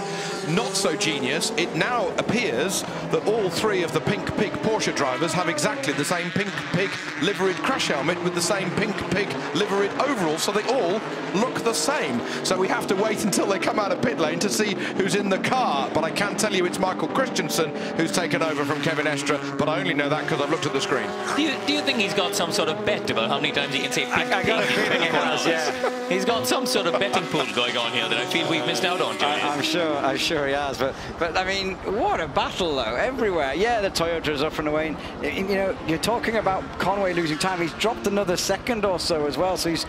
Not so genius. It now appears that all 3 of the pink pig Porsche drivers have exactly the same pink pig liveried crash helmet with the same pink pig liveried overalls, so they all look the same. So we have to wait until they come out of pit lane to see who's in the car. But I can tell you it's Michael Christensen who's taken over from Kevin Estra, but I only know that because I've looked at the screen. Do you think he's got some sort of bet about how many times he can say pink? I got a feeling he has, yeah. He's got some sort of betting pool going on here that I feel we've missed out on, Julian. I'm sure he has, but I mean, what a battle though, everywhere. Yeah, the Toyota's up and away. You know, you're talking about Conway losing time. He's dropped another second or so as well, so he's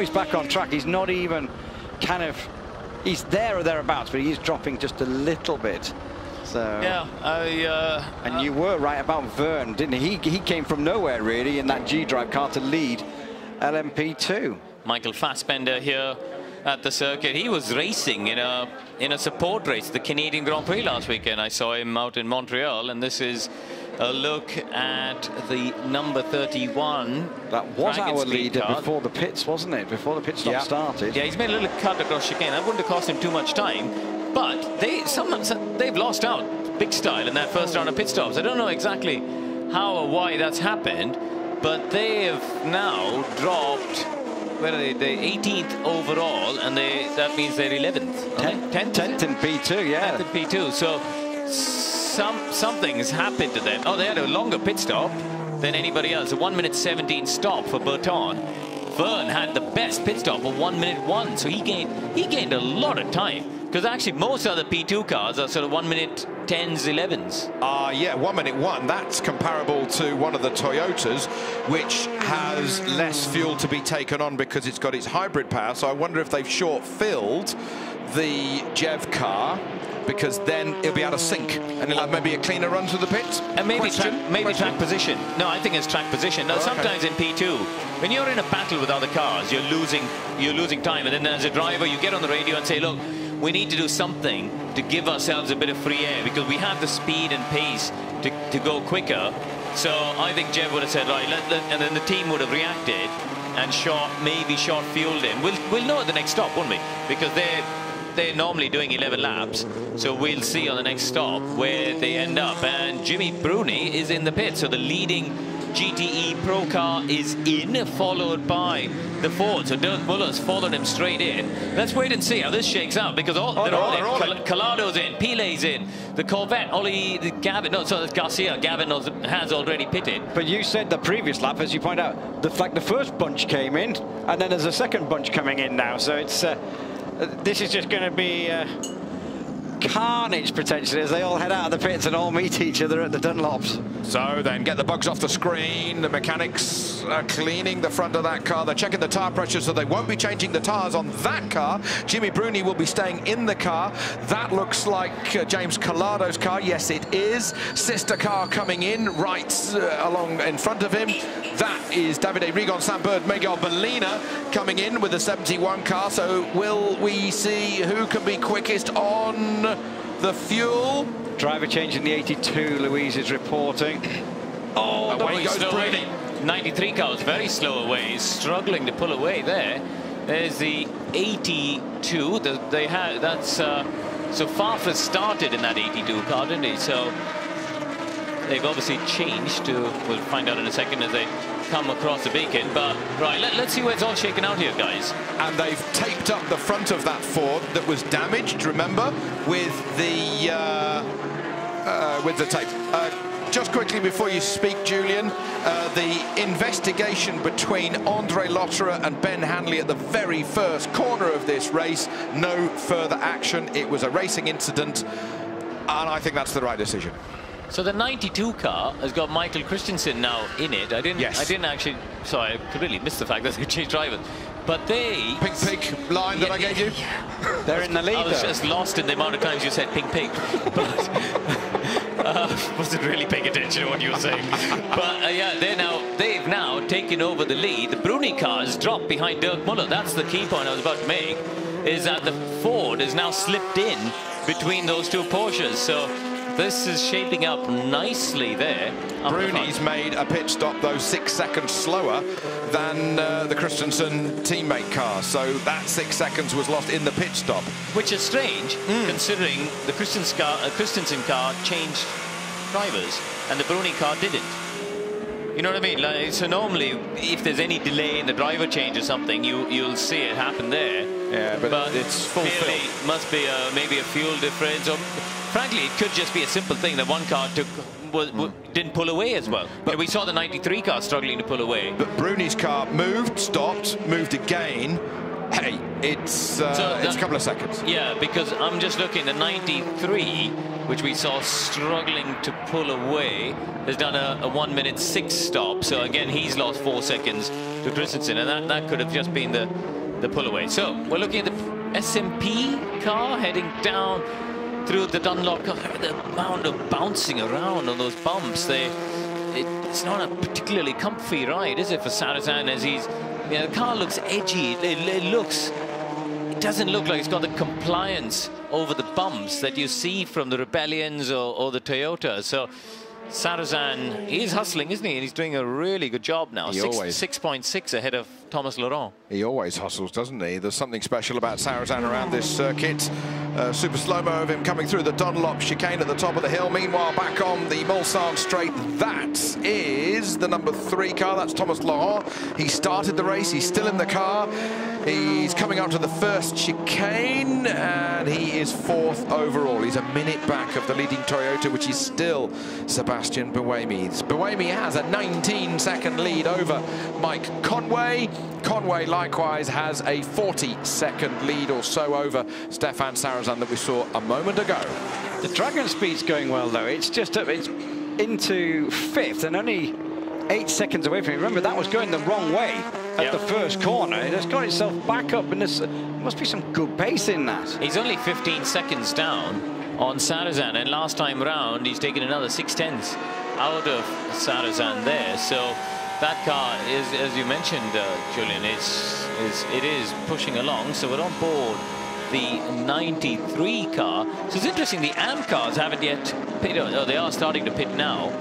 back on track. He's not even he's there or thereabouts, but he's dropping just a little bit. So yeah, and you were right about Verne, didn't he? He came from nowhere really in that G-Drive car to lead LMP2. Michael Fassbender here at the circuit. He was racing in a support race, the Canadian Grand Prix last weekend. I saw him out in Montreal, and this is a look at the number 31. That was our leader before the pits, wasn't it? Before the pit stop started. Yeah, he's made a little cut across chicane. That wouldn't have cost him too much time, but they've lost out big style in that first round of pit stops. I don't know exactly how or why that's happened, but they have now dropped. Where are they? They're 18th overall, and that means they're 11th. 10th in P2, yeah. 10th in P2. So something's happened to them. Oh, they had a longer pit stop than anybody else. A 1 minute 17 stop for Berton. Verne had the best pit stop of 1 minute 1, so he gained a lot of time. Because actually most other P2 cars are sort of 1 minute 10s, 11s. Yeah, 1 minute 1. That's comparable to one of the Toyotas, which has less fuel to be taken on because it's got its hybrid power. So I wonder if they've short-filled the Jev car, because then it'll be out of sync and it'll have maybe a cleaner run to the pits. And maybe track position. No, I think it's track position. Now, sometimes in P2, when you're in a battle with other cars, you're losing time, and then as a driver, you get on the radio and say, look, we need to do something to give ourselves a bit of free air because we have the speed and pace to go quicker. So I think Jev would have said, right, and then the team would have reacted and maybe short-fueled him. We'll know at the next stop, won't we? Because they're normally doing 11 laps, so we'll see on the next stop where they end up. And Jimmy Bruni is in the pit, so the leading GTE Pro car is in, followed by the Ford. So Dirk Muller's followed him straight in. Let's wait and see how this shakes out, because they're all in. Colado's in, Pile's in, the Corvette, Gavin, no, so Garcia, Gavin has already pitted. But you said the previous lap, as you point out, the first bunch came in, and then there's a second bunch coming in now. So it's this is just going to be carnage potentially as they all head out of the pits and all meet each other at the Dunlops. So then get the bugs off the screen. The mechanics are cleaning the front of that car. They're checking the tyre pressure, so they won't be changing the tyres on that car. Jimmy Bruni will be staying in the car. That looks like James Colado's car. Yes, it is. Sister car coming in right along in front of him. That is Davide Rigon, Sambird, Miguel Bellina coming in with the 71 car. So will we see who can be quickest on the fuel? Driver change in the 82, Louise is reporting. Oh, away goes Bruni. 93 car was very slow away, struggling to pull away there. There's the 82. That's so Farfus started in that 82 car, didn't he? So they've obviously changed to, we'll find out in a second as they come across the beacon. But right, let's see where it's all shaken out here, guys. And they've taped up the front of that Ford that was damaged, remember, with the tape. Just quickly before you speak, Julian, the investigation between Andre Lotterer and Ben Hanley at the very first corner of this race, no further action. It was a racing incident, and I think that's the right decision. So the 92 car has got Michael Christensen now in it. I didn't actually, sorry, I completely missed the fact that they changed drivers. But they... Pink pig line that I gave you? They're in the lead. I was just lost in the amount of times you said pink pig. But wasn't really paying attention to what you were saying. But yeah, they've now taken over the lead. The Bruni car has dropped behind Dirk Muller. That's the key point I was about to make, is that the Ford has now slipped in between those two Porsches. So this is shaping up nicely there. Bruni's made a pit stop, though, 6 seconds slower than the Christensen teammate car. So that 6 seconds was lost in the pit stop. Which is strange, considering the Christensen car changed drivers and the Bruni car didn't. You know what I mean? Like, so normally, if there's any delay in the driver change or something, you'll see it happen there. Yeah, but it's full fill. Must be maybe a fuel difference, or frankly, it could just be a simple thing that one car didn't pull away as well. But we saw the 93 car struggling to pull away. But Bruni's car moved, stopped, moved again. Hey, it's a couple of seconds. Yeah, because I'm just looking, the 93, which we saw struggling to pull away, has done a 1:06 stop. So again, he's lost 4 seconds to Christensen, and that could have just been the pull away. So we're looking at the SMP car heading down through the Dunlop. The amount of bouncing around on those bumps, it's not a particularly comfy ride, is it, for Sarrazin? As the car looks edgy. It doesn't look like it's got the compliance over the bumps that you see from the Rebellions or the Toyota. So Sarrazin, he's hustling, isn't he? And he's doing a really good job now. 6.6 ahead of Thomas Laurent. He always hustles, doesn't he? There's something special about Sarrazin around this circuit. Super slow-mo of him coming through the Dunlop chicane at the top of the hill. Meanwhile, back on the Mulsanne straight, that is the number 3 car. That's Thomas Laurent. He started the race. He's still in the car. He's coming up to the first chicane, and he is 4th overall. He's a minute back of the leading Toyota, which is still Sebastian Buemi. Buemi has a 19-second lead over Mike Conway. Conway likewise has a 40-second lead or so over Stefan Sarrazin that we saw a moment ago. The Dragon Speed's going well, though. It's just it's into 5th and only 8 seconds away from me. Remember, that was going the wrong way at the first corner. It has got itself back up, and there must be some good pace in that. He's only 15 seconds down on Sarrazin, and last time round he's taken another 6/10 out of Sarrazin there. So that car is, as you mentioned, Julian, it is pushing along. So we're on board the 93 car. So it's interesting, the AMP cars haven't yet pitted. Oh, they are starting to pit now,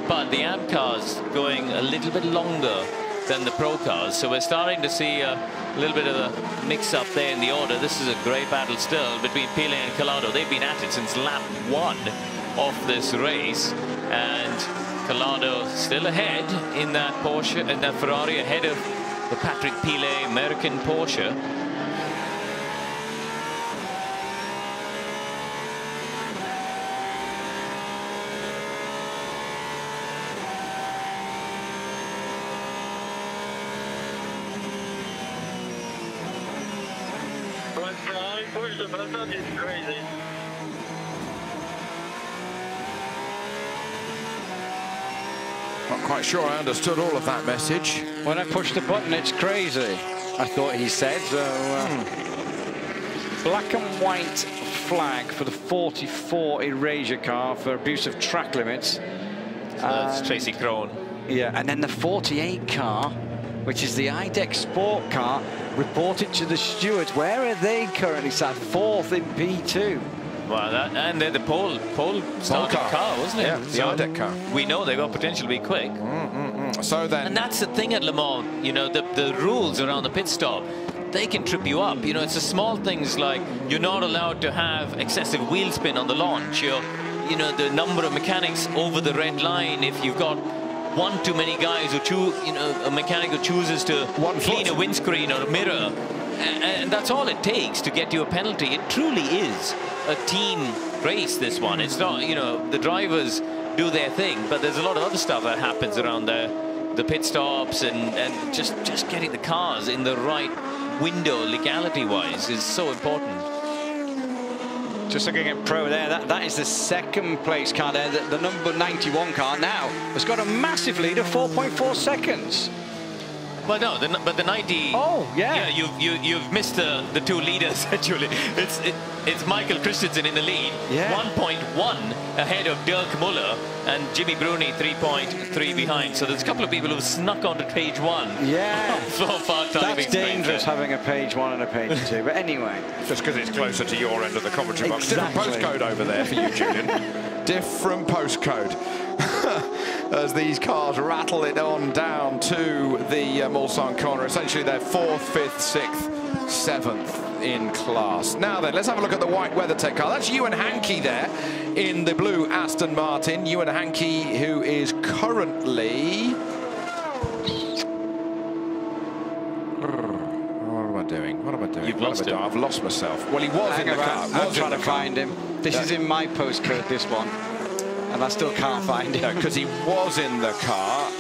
but the AMP cars going a little bit longer than the Pro cars. So we're starting to see a little bit of a mix-up there in the order. This is a great battle still between Pile and Collado. They've been at it since lap 1 of this race, and Collado still ahead in that Porsche, in that Ferrari, ahead of the Patrick Pilet American Porsche. It's crazy. Not quite sure I understood all of that message. When I push the button, it's crazy, I thought he said. So, black and white flag for the 44 Erasure car for abuse of track limits. So that's Tracy Crone. Yeah, and then the 48 car, which is the IDEC Sport car, reported to the stewards. Where are they currently sat? 4th in P2. Well, and they're the pole started car, wasn't it? Yeah, the IDEC car. We know they've got potential to be quick. So then, and that's the thing at Le Mans. You know, the rules around the pit stop, they can trip you up. You know, it's the small things like you're not allowed to have excessive wheel spin on the launch. You know, the number of mechanics over the red line. If you've got one too many guys who a mechanic who chooses to clean a windscreen or a mirror, and that's all it takes to get you a penalty. It truly is a team race, this one. It's not, you know, the drivers do their thing, but there's a lot of other stuff that happens around the pit stops, and just getting the cars in the right window legality-wise is so important. Just looking at Pro there, that is the second place car there. The number 91 car now has got a massive lead of 4.4 seconds. Well, no, but the 90. Oh, yeah. Yeah, you've missed the two leaders actually. It's Michael Christensen in the lead, 1.1 ahead of Dirk Muller, and Jimmy Bruni 3.3 behind. So there's a couple of people who've snuck onto page 1. Yeah. That's dangerous having a page 1 and a page 2. But anyway, just because it's closer to your end of the commentary box. Different postcode over there for you, Julian. Different postcode. As these cars rattle it on down to the Mulsanne corner. Essentially, they're 4th, 5th, 6th, 7th in class. Now then, let's have a look at the white WeatherTech car. That's Ewan Hankey there in the blue Aston Martin. Ewan Hankey, who is currently... What am I doing? What am I doing? You've lost him. I've lost myself. Well, he was in the car. I'm trying to find him. This is in my postcode, this one. And I still can't find him. Because he was in the car.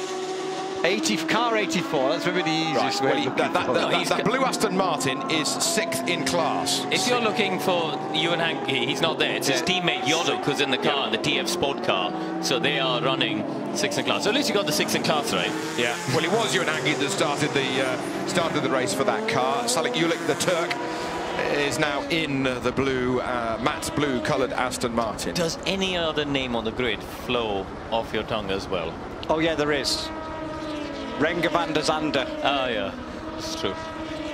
Car 84, that's maybe the easiest way. That blue Aston Martin is 6th in class. If you're looking for Ewan Hankey, he's not there. It's his teammate Yodok who's in the car, the TF Sport car. So they are running 6th in class. So at least you got the 6th in class right. Yeah. Well, it was Ewan Hankey that started the race for that car. Salik Ulik, the Turk, is now in the blue, matte blue-coloured Aston Martin. Does any other name on the grid flow off your tongue as well? Oh, yeah, there is. Renger van der Zande. Oh, yeah, it's true.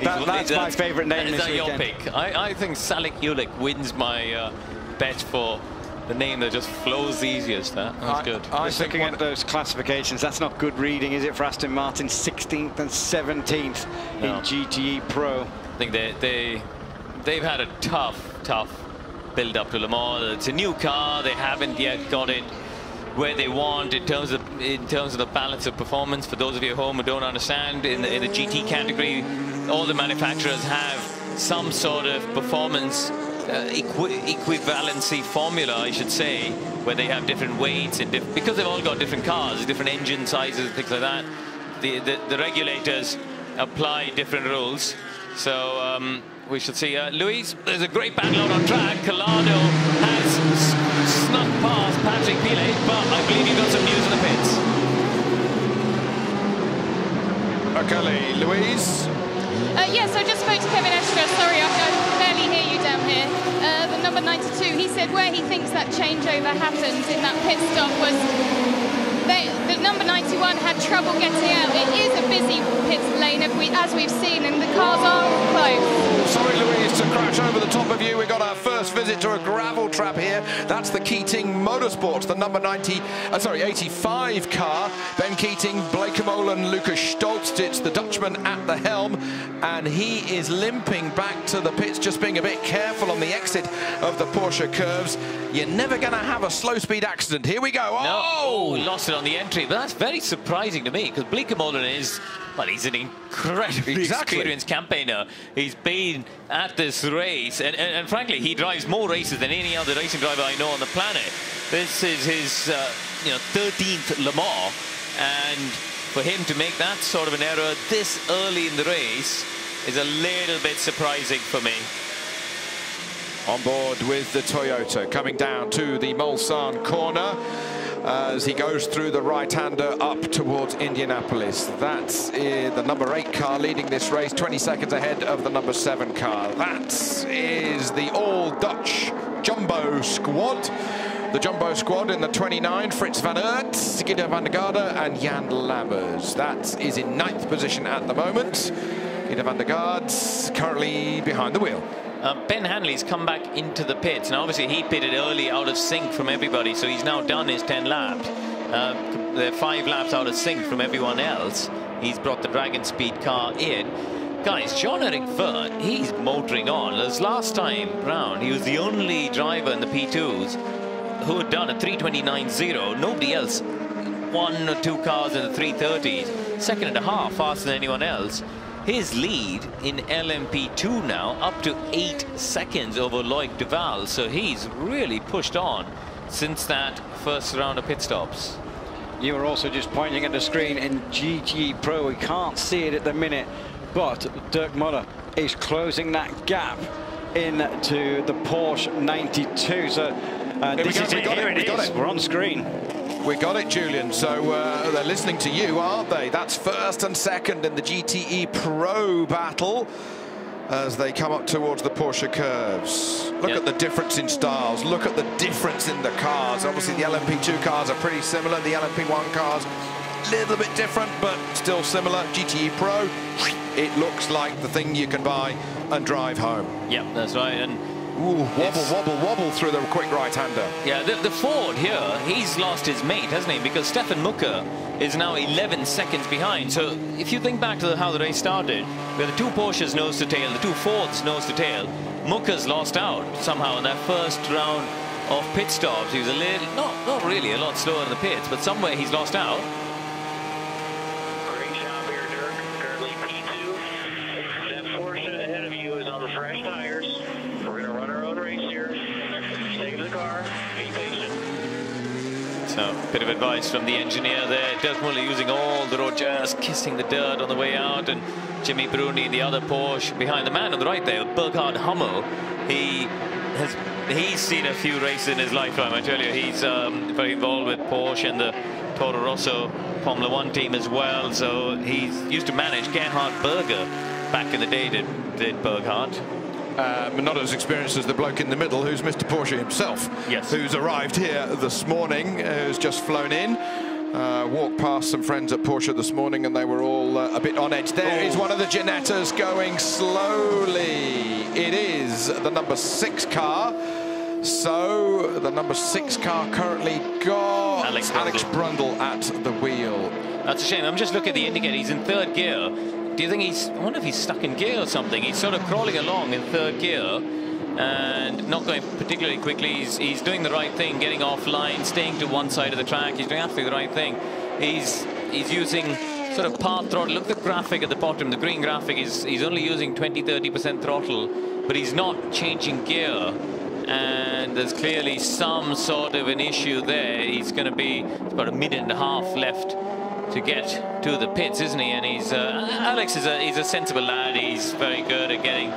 That's my favourite name this weekend. Is that your pick? I think Salik Ulik wins my bet for the name that just flows the easiest. That's good. I was looking at those classifications. That's not good reading, is it, for Aston Martin? 16th and 17th in GTE Pro. I think they've had a tough build up to Le Mans. It's a new car. They haven't yet got it where they want in terms of the balance of performance. For those of you at home who don't understand, in the GT category, all the manufacturers have some sort of performance equivalency formula, I should say, where they have different weights and because they've all got different cars, different engine sizes, things like that. The regulators apply different rules. So we should see. Luis, there's a great battle out on track. Collado has snuck past Patrick Pilet, but I believe you got some news in the pits. Okay, Louise. Yes, I just spoke to Kevin Estra. Sorry, I can barely hear you down here. The number 92, he said where he thinks that changeover happened in that pit stop was the number 91 had trouble getting out. It is a busy pit lane, as we've seen, and the cars are close. Sorry, Louise, to crash over the top of you. We got our first visit to a gravel trap here. That That's the Keating Motorsports, the number 85 car. Ben Keating, Blake Molen, Lucas Stoltz. It's the Dutchman at the helm, and he is limping back to the pits, just being a bit careful on the exit of the Porsche curves. You're never going to have a slow-speed accident. Here we go. Oh, lost it on the entry. But that's very surprising to me, because Blake Molen is, well, he's an incredibly experienced campaigner. He's been at this race, and frankly, he drives more races than any other racing driver I know on the planet. This is his 13th Le Mans, and for him to make that sort of an error this early in the race is a little bit surprising for me. On board with the Toyota, coming down to the Mulsanne corner as he goes through the right-hander up towards Indianapolis. That's the number 8 car leading this race, 20 seconds ahead of the number 7 car. That is the all-Dutch Jumbo squad. The Jumbo squad in the 29, Frits van Aert, Guido van der Garde and Jan Lammers. That is in 9th position at the moment. Guido van der Garde currently behind the wheel. Ben Hanley's come back into the pits. Now, obviously, he pitted early, out of sync from everybody, so he's now done his 10 laps. They're 5 laps out of sync from everyone else. He's brought the Dragon Speed car in. Guys, Jean-Eric Vergne, he's motoring on. As last time round, he was the only driver in the P2s who had done a 3:29.0. Nobody else, 1 or 2 cars in the 3:30s, second and a half faster than anyone else. His lead in LMP2 now up to 8 seconds over Loic Duval, so he's really pushed on since that first round of pit stops. You were also just pointing at the screen in GT Pro. We can't see it at the minute, but Dirk Muller is closing that gap into the Porsche 92. So we're on screen. We got it, Julian. So they're listening to you, aren't they? That's first and second in the GTE Pro battle as they come up towards the Porsche curves. Look at the difference in styles. Look at the difference in the cars. Obviously, the LMP2 cars are pretty similar. The LMP1 cars, a little bit different, but still similar. GTE Pro, it looks like the thing you can buy and drive home. Yeah, that's right. And ooh, wobble through the quick right-hander. Yeah, the Ford here, he's lost his mate, hasn't he? Because Stefan Mucker is now 11 seconds behind. So if you think back to how the race started, we had the 2 Porsches nose to tail, the 2 Fords nose to tail. Mucker's lost out somehow in that first round of pit stops. He was a little, not really a lot slower in the pits, but somewhere he's lost out. Great job here, Dirk. Currently P2. That Porsche ahead of you is on the fresh tires. We're going to run our own race here. Save the car. Be patient. So, a bit of advice from the engineer there. Dirk Muller using all the road, just kissing the dirt on the way out. And Jimmy Bruni, the other Porsche, behind the man on the right there, Burkhard Hummel. He's seen a few races in his lifetime. I tell you, he's very involved with Porsche and the Toro Rosso Formula 1 team as well. So he's used to manage Gerhard Berger back in the day, did Burkhard. Not as experienced as the bloke in the middle, who's Mr. Porsche himself, yes, who's arrived here this morning, who's just flown in. Walked past some friends at Porsche this morning, and they were all a bit on edge. There is one of the Ginettas going slowly. It is the number 6 car. So the number 6 car currently got Alex Brundle at the wheel. That's a shame. I'm just looking at the indicator. He's in 3rd gear. Do you think I wonder if he's stuck in gear or something? He's sort of crawling along in 3rd gear and not going particularly quickly. He's doing the right thing, getting offline, staying to one side of the track. He's doing absolutely the right thing. He's using sort of part throttle. Look at the graphic at the bottom. The green graphic is he's only using 20–30% throttle, but he's not changing gear. And there's clearly some sort of an issue there. He's going to be about a minute and a half left to get to the pits, isn't he? And he's Alex is he's a sensible lad. He's very good at getting,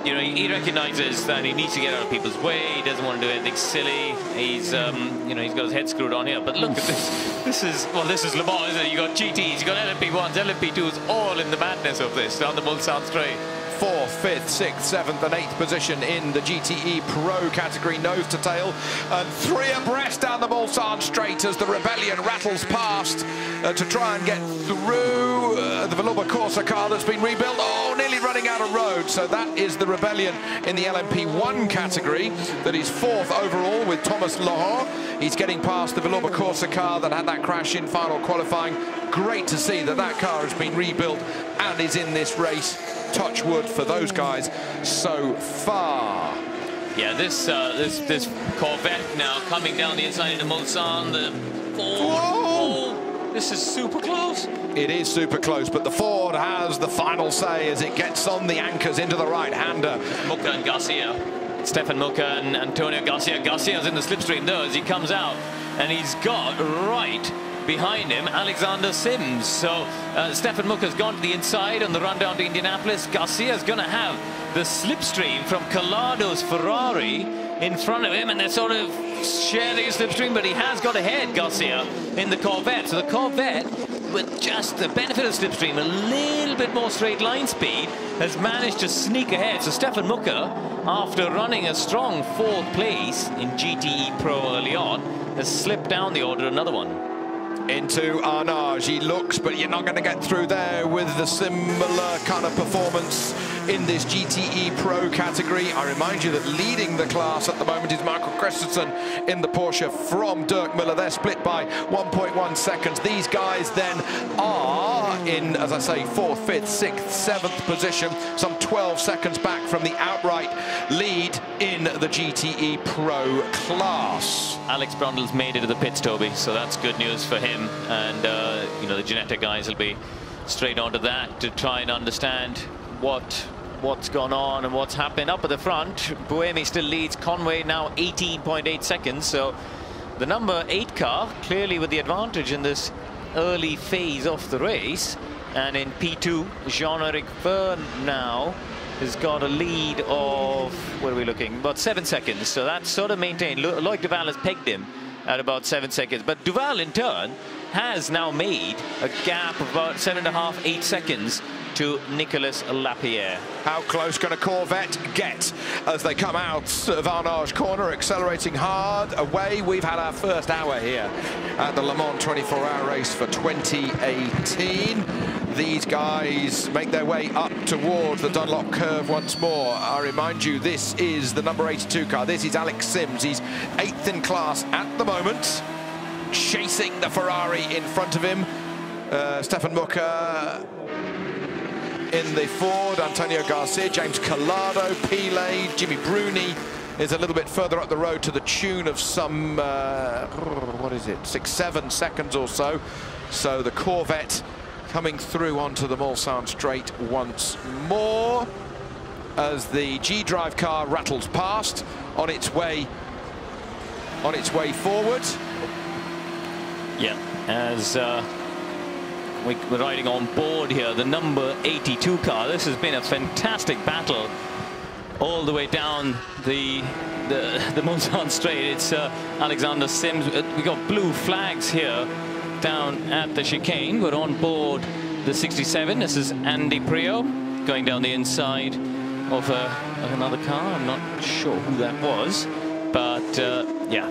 you know, he recognizes that he needs to get out of people's way. He doesn't want to do anything silly. He's you know, he's got his head screwed on here. But look at this. This is Le Mans, isn't it? You got GTs, you got LMP1s, LMP2s, all in the madness of this down the Mulsanne straight. 4th, 5th, 6th, 7th and 8th position in the GTE Pro category, nose to tail, and 3 abreast down the Mulsanne straight as the Rebellion rattles past to try and get through the Villova Corsa car that's been rebuilt. Oh, nearly running out of road. So that is the Rebellion in the LMP1 category that is 4th overall with Thomas Laurent. He's getting past the Villova Corsa car that had that crash in final qualifying. Great to see that that car has been rebuilt and is in this race. Touch wood for those guys so far. Yeah, this Corvette now coming down the inside into Mulsanne. This is super close. It is super close, but the Ford has the final say as it gets on the anchors into the right-hander. Mucca and Garcia. Stefan Mucca and Antonio Garcia. Garcia's in the slipstream though as he comes out, and he's got right behind him Alexander Sims. So Stefan Mucca's gone to the inside on the run down to Indianapolis. Garcia's going to have the slipstream from Collada's Ferrari in front of him, and they're sort of sharing a slipstream, but he has got ahead, Garcia, in the Corvette. So the Corvette, with just the benefit of slipstream, a little bit more straight line speed, has managed to sneak ahead. So Stefan Mucca, after running a strong 4th place in GTE Pro early on, has slipped down the order another one. Into Arnage, he looks, but you're not going to get through there with the similar kind of performance in this GTE Pro category. I remind you that leading the class at the moment is Michael Christensen in the Porsche from Dirk Miller. They're split by 1.1 seconds. These guys then are in, as I say, 4th, 5th, 6th, 7th position, some 12 seconds back from the outright lead in the GTE Pro class. Alex Brundle's made it to the pits, Toby, so that's good news for him. And, you know, the Genetta guys will be straight onto that to try and understand what's gone on and what's happened. Up at the front, Buemi still leads. Conway now 18.8 seconds. So the number 8 car clearly with the advantage in this early phase of the race. And in P2, Jean-Eric Verne now has got a lead of, what are we looking, about 7 seconds. So that's sort of maintained. Loic Duval has pegged him at about 7 seconds. But Duval, in turn, has now made a gap of about 7.5, 8 seconds to Nicolas Lapierre. How close can a Corvette get as they come out of Arnage corner, accelerating hard away? We've had our first hour here at the Le Mans 24-hour race for 2018. These guys make their way up towards the Dunlop curve once more. I remind you, this is the number 82 car. This is Alex Sims. He's 8th in class at the moment, chasing the Ferrari in front of him. Stefan Mucca in the Ford, Antonio Garcia, James Collado, Pile, Jimmy Bruni is a little bit further up the road to the tune of some, what is it, 6-7 seconds or so. So the Corvette coming through onto the Mulsanne straight once more as the G-Drive car rattles past on its way forward. Yeah, as we're riding on board here, the number 82 car. This has been a fantastic battle all the way down the Mulsanne straight. It's Alexander Sims. We got blue flags here down at the chicane. We're on board the 67. This is Andy Prio going down the inside of another car. I'm not sure who that was, but yeah.